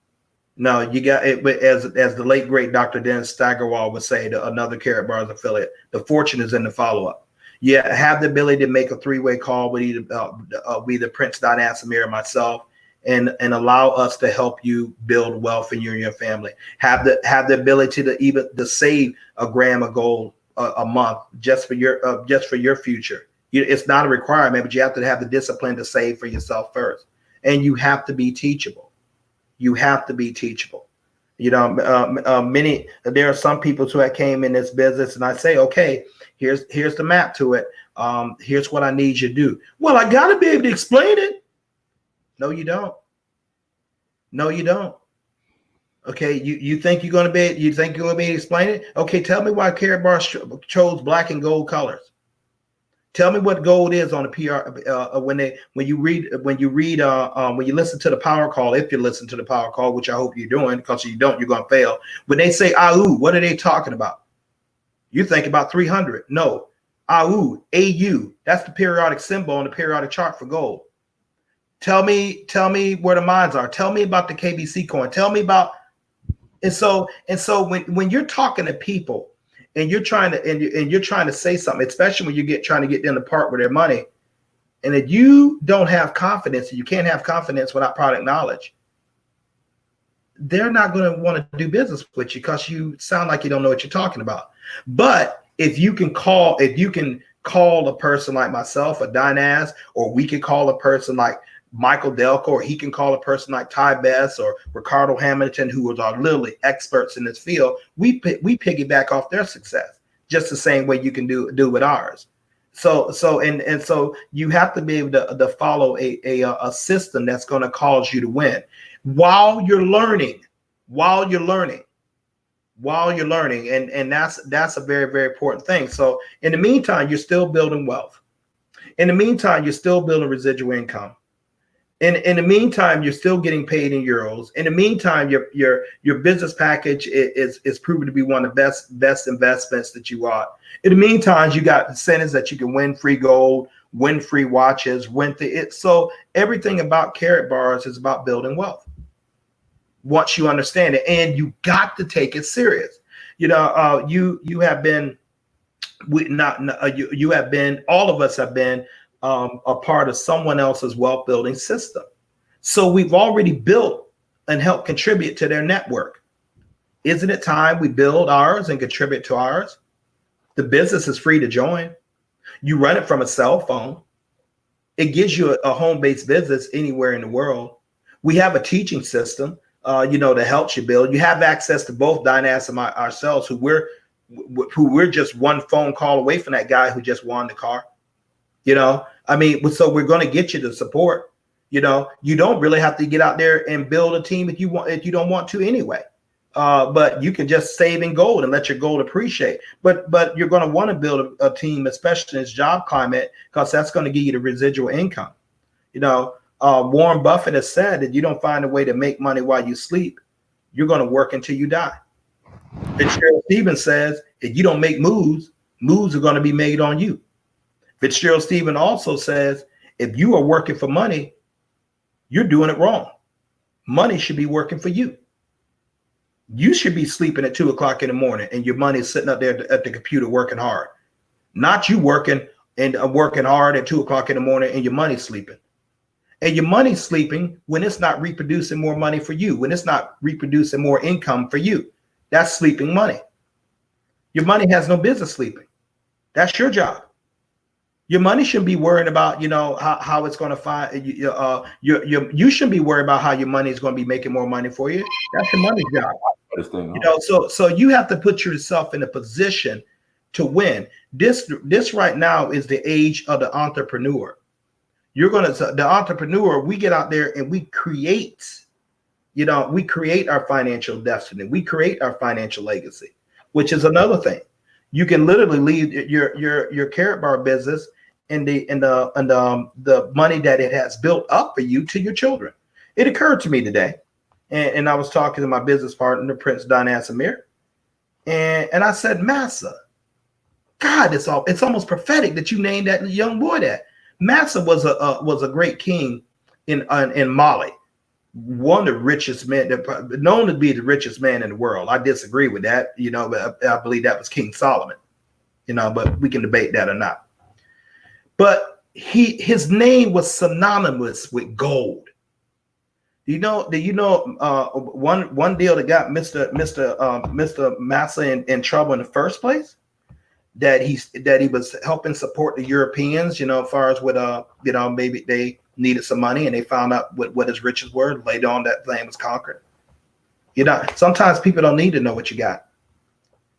No, you got it, as the late great Dr. Dennis Steigerwald would say, to another Carrot Bars affiliate, the fortune is in the follow-up. You have the ability to make a three-way call with either Prince Don Asamir or myself, and allow us to help you build wealth in you and your family. Have the ability to save a gram of gold a month just for your future. It's not a requirement, but you have to have the discipline to save for yourself first. And you have to be teachable. There are some people who came in this business, and I say, okay, here's the map to it. Here's what I need you to do. Well, I got to be able to explain it. No, you don't. Okay, you think you're going to be able to explain it? Okay, tell me why Carrot Bars chose black and gold colors. Tell me what gold is on the PR when you listen to the power call. If you listen to the power call, which I hope you're doing, because if you don't, you're gonna fail. When they say AU, what are they talking about? You think about 300. No, AU, that's the periodic symbol on the periodic chart for gold. Tell me where the mines are. Tell me about the KBC coin. Tell me about, and so when you're talking to people, and you're trying to say something, especially when you trying to get them to part with their money, and if you don't have confidence, and you can't have confidence without product knowledge, they're not going to want to do business with you, because you sound like you don't know what you're talking about. But If you can call a person like myself, a Dynaz, or we can call a person like Michael Delco, or he can call a person like Ty Bess or Ricardo Hamilton, who are literally experts in this field. We piggyback off their success just the same way you can do with ours. So you have to be able to follow a system that's going to cause you to win while you're learning, and that's a very, very important thing. So in the meantime, you're still building wealth. In the meantime, you're still building residual income. In the meantime, you're still getting paid in euros. In the meantime, your business package is proven to be one of the best investments that you are. In the meantime, you got incentives that you can win free gold, win free watches, so everything about Carrot Bars is about building wealth. Once you understand it, and you got to take it serious. You have been, all of us have been a part of someone else's wealth building system. So we've already built and helped contribute to their network. Isn't it time we build ours and contribute to ours? The business is free to join. You run it from a cell phone. It gives you a home-based business anywhere in the world. We have a teaching system, that helps you build. You have access to both Dynas and ourselves, who we're just one phone call away from that guy who just won the car. So we're going to get you the support. You don't really have to get out there and build a team if you don't want to anyway. But you can just save in gold and let your gold appreciate. But you're going to want to build a team, especially in this job climate, because that's going to give you the residual income. Warren Buffett has said that you don't find a way to make money while you sleep, you're going to work until you die. Fitzgerald Stephens says if you don't make moves are going to be made on you. Fitzgerald Stephens also says if you are working for money, you're doing it wrong. Money should be working for you. You should be sleeping at 2 o'clock in the morning and your money is sitting up there at the computer working hard. Not you working hard at 2 o'clock in the morning and your money's sleeping. And your money's sleeping when it's not reproducing more money for you, when it's not reproducing more income for you. That's sleeping money. Your money has no business sleeping. That's your job. Your money shouldn't be worrying about, how it's going to find you shouldn't be worried about how your money is going to be making more money for you. That's your money's job. So you have to put yourself in a position to win. This right now is the age of the entrepreneur. The entrepreneur, we get out there and we create our financial destiny. We create our financial legacy, which is another thing. You can literally leave your Carrot Bar business and the money that it has built up for you to your children. It occurred to me today, and I was talking to my business partner, Prince Don Asamir, and I said, Massa, God, it's almost prophetic that you named that young boy that. Massa was a great king in Mali, one of the richest men, known to be the richest man in the world. I disagree with that, but I believe that was King Solomon, but we can debate that or not. But his name was synonymous with gold. One deal that got Mr. Massa in trouble in the first place? That he was helping support the Europeans, as far as with maybe they needed some money and they found out what his riches were. Later on, that land was conquered. Sometimes people don't need to know what you got.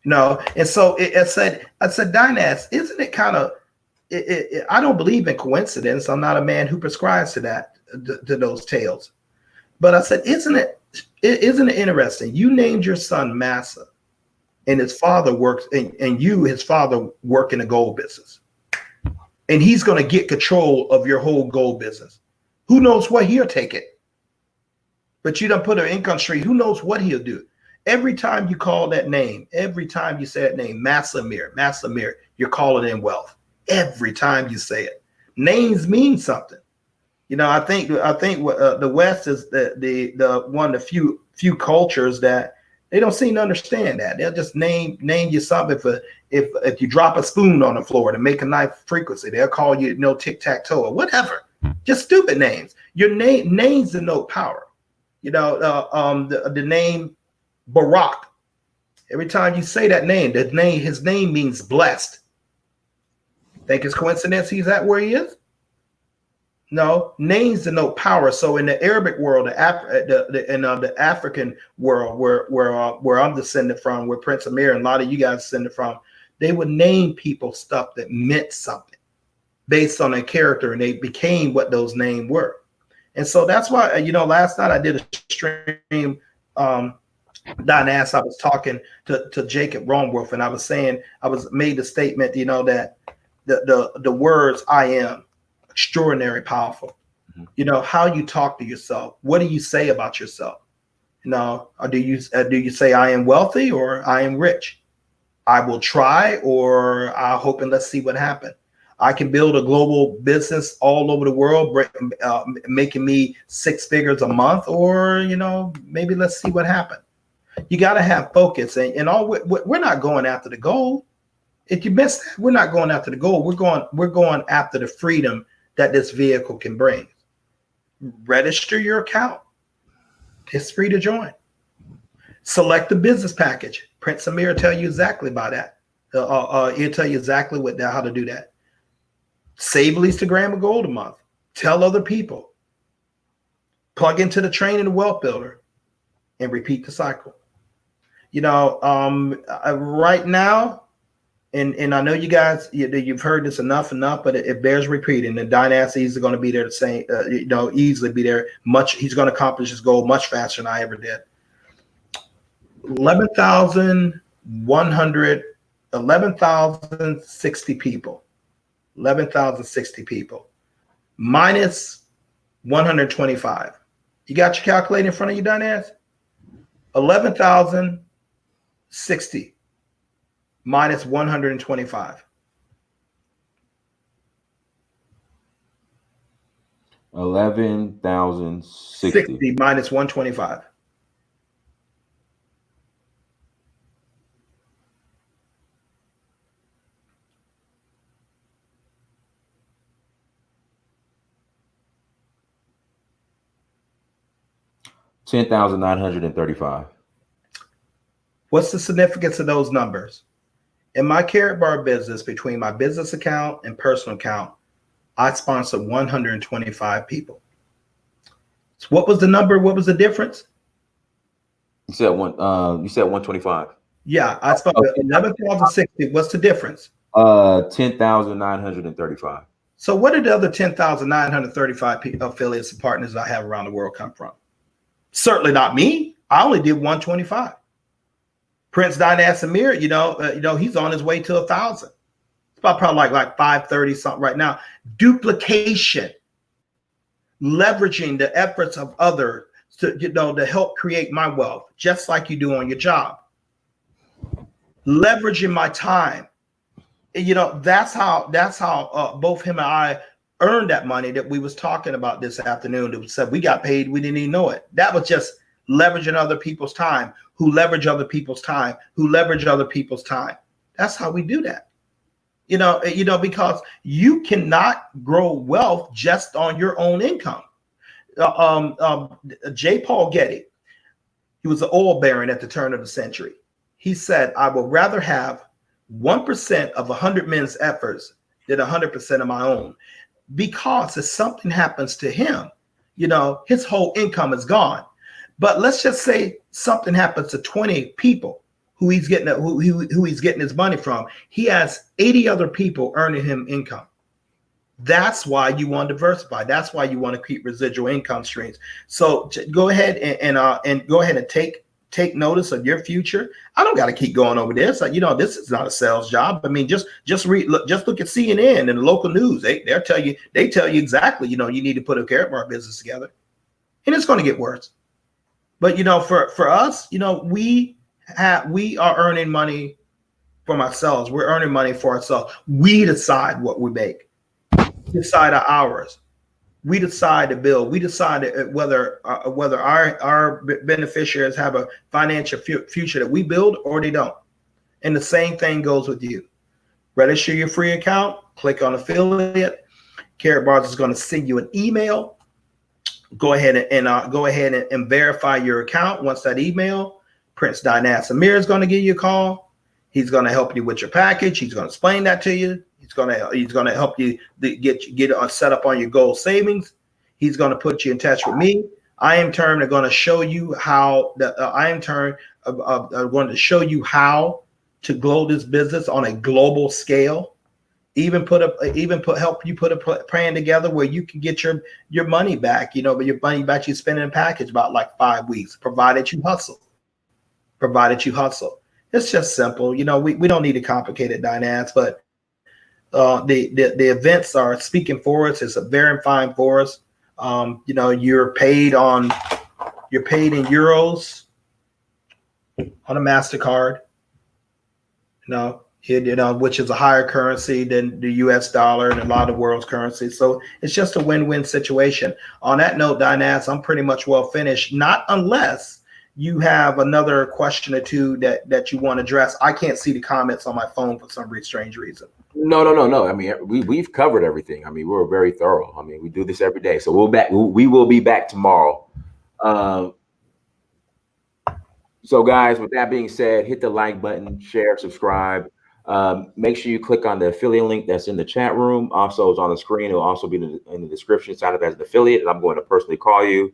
And so I said, Dynas, isn't it kind of? I don't believe in coincidence. I'm not a man who prescribes to that, to those tales. But I said, isn't it interesting? You named your son Massa. And his father works, and his father work in the gold business. And he's going to get control of your whole gold business. Who knows what he'll take it? But you don't put an income stream. Who knows what he'll do? Every time you call that name, every time you say that name, Massamir, you're calling in wealth. Every time you say it. Names mean something. I think the West is the one of the few cultures that they don't seem to understand that. They'll just name you something. If you drop a spoon on the floor to make a knife frequency, they'll call you tic-tac-toe or whatever. Just stupid names. Your names denote power. The name Barack Every time you say that name, his name means blessed. Think it's coincidence he's at where he is? No, names denote power. So in the Arabic world, the African world, where I'm descended from, where Prince Amir and a lot of you guys descended from, they would name people stuff that meant something based on their character, and they became what those names were. And so that's why, last night I did a stream. Diane, I was talking to Jacob Romworth, and I was saying, made the statement, that the words "I am" extraordinary powerful. Mm-hmm. How you talk to yourself. What do you say about yourself? Or do you say I am wealthy or I am rich? I will try, or I hope and let's see what happens. I can build a global business all over the world, making me 6 figures a month, or maybe let's see what happens. You got to have focus, and all. We're not going after the goal. If you miss that, we're not going after the goal. We're going after the freedom that this vehicle can bring. Register your account. It's free to join. Select the business package. Prince Amir will tell you exactly about that. He'll tell you exactly how to do that. Save at least $1 of gold a month. Tell other people. Plug into the training and wealth builder, and repeat the cycle. Right now, and I know you guys, you've heard this enough, but it bears repeating. The dynasty is going to be there to say, easily be there. He's going to accomplish his goal much faster than I ever did. 11,060 people. 11,060 people minus 125. You got your calculator in front of you, Diane? 11,060 minus 125. 11,060 minus 125. $10,935. What's the significance of those numbers? In my Carrot Bar business, between my business account and personal account, I sponsored 125 people. So what was the number? What was the difference? You said 125. Yeah, I sponsored 11,060. What's the difference? 10,935. So what did the other 10,935 affiliates and partners I have around the world come from? Certainly not me. I only did 125. Prince Dinas Amir, he's on his way to 1,000. It's probably like 530 something right now. Duplication, leveraging the efforts of others to help create my wealth, just like you do on your job. Leveraging my time. That's how both him and I earned that money that we was talking about this afternoon. That said we got paid, we didn't even know it. That was just leveraging other people's time, who leverage other people's time, who leverage other people's time. That's how we do that. Because you cannot grow wealth just on your own income. J. Paul Getty, he was an oil baron at the turn of the century. He said, I would rather have 1% of 100 men's efforts than 100% of my own. Because if something happens to him, his whole income is gone. But let's just say something happens to 20 people who he's getting who he's getting his money from. He has 80 other people earning him income. That's why you want to diversify. That's why you want to keep residual income streams. So go ahead and go ahead and take notice of your future. I don't got to keep going over this. This is not a sales job. I mean, just look at CNN and the local news. They tell you exactly. You need to put a Carrot Bar business together, and it's going to get worse. But for us, we are earning money from ourselves. We're earning money for ourselves. We decide what we make. We decide our hours. We decide to build. We decide whether our beneficiaries have a financial future that we build or they don't. And the same thing goes with you. Register your free account. Click on affiliate. Carrot Bars is going to send you an email. Go ahead and verify your account. Once that email, Prince Dinas Amir is going to give you a call. He's going to help you with your package. He's going to explain that to you. He's going to help you get set up on your gold savings. He's going to put you in touch with me. I in turn are going to show you how going to show you how to grow this business on a global scale. Help you put a plan together where you can get your money back. But your money back you spend in a package about like 5 weeks, provided you hustle. It's just simple. We don't need to complicate it, Dinas, but the events are speaking for us. It's a verifying for us. You're paid in euros on a MasterCard, which is a higher currency than the US dollar and a lot of the world's currency. So it's just a win-win situation. On that note, Dinas, I'm pretty much well finished, not unless you have another question or two that you want to address. I can't see the comments on my phone for some strange reason. No. I mean, we've covered everything. I mean, we're very thorough. I mean, we do this every day. So we will be back tomorrow. So guys, with that being said, hit the like button, share, subscribe. Make sure you click on the affiliate link that's in the chat room. Also, it's on the screen. It'll also be in the description. Sign up as an affiliate, and I'm going to personally call you.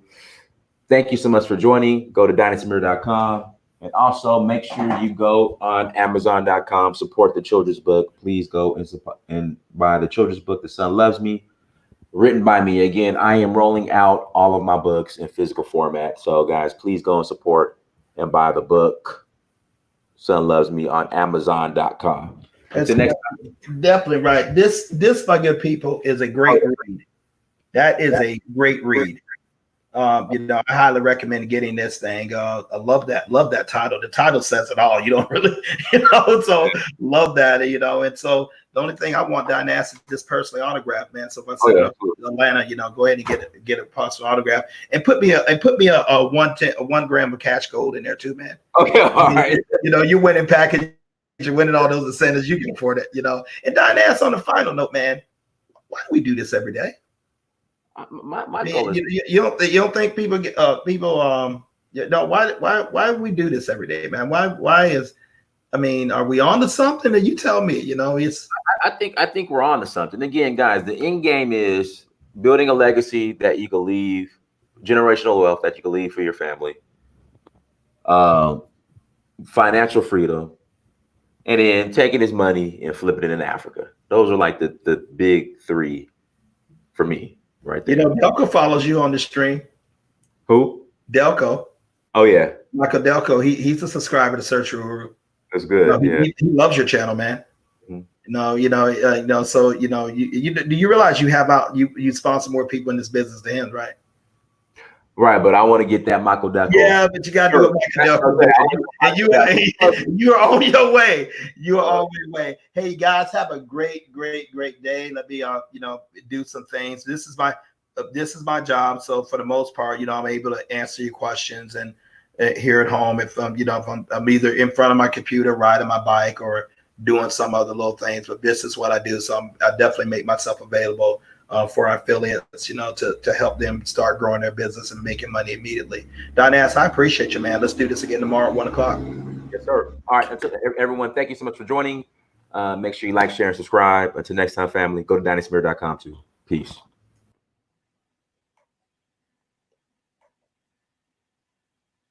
Thank you so much for joining. Go to dynastymirror.com. And also make sure you go on Amazon.com, support the children's book. Please go and buy the children's book, The Son Loves Me, written by me. Again, I am rolling out all of my books in physical format. So guys, please go and support and buy the book, Son Loves Me, on Amazon.com. That's definitely right. This, my good people, is a great read. That is a great read. I highly recommend getting this thing. I love that title. The title says it all. You don't really, so love that, and so the only thing I want, Dinas, is just personally autographed, man. So if I say Atlanta, go ahead and get a personal autograph and put me a 1 gram of cash gold in there too, man. Okay, all right. You're winning package, you're winning all those incentives, you can afford it, And Dinas, on the final note, man, why do we do this every day? My goal is, you don't think people get why we do this every day, man? Why is, are we on to something? That you tell me, it's I think we're on to something. Again, guys, the end game is building a legacy that you can leave, generational wealth that you can leave for your family, financial freedom, and then taking his money and flipping it in Africa. Those are like the big three for me. Right there. Delco follows you on the stream. Who? Delco. Oh yeah, Michael Delco. He's a subscriber to Search Guru. That's good. He loves your channel, man. Mm-hmm. So do you realize you sponsor more people in this business than him, right? Right, but I want to get that Michael Delco. Yeah, but you got to do it, Michael Delco. And you are on your way. You are on your way. Hey guys, have a great day. Let me do some things. This is my job. So for the most part, I'm able to answer your questions and here at home. If I'm either in front of my computer, riding my bike, or doing some other little things. But this is what I do. So I definitely make myself available for our affiliates, to help them start growing their business and making money immediately. Dinas, I appreciate you, man. Let's do this again tomorrow at 1 o'clock. Yes, sir. All right. Until everyone, thank you so much for joining. Make sure you like, share, and subscribe. Until next time, family, go to dynastymirror.com too. Peace.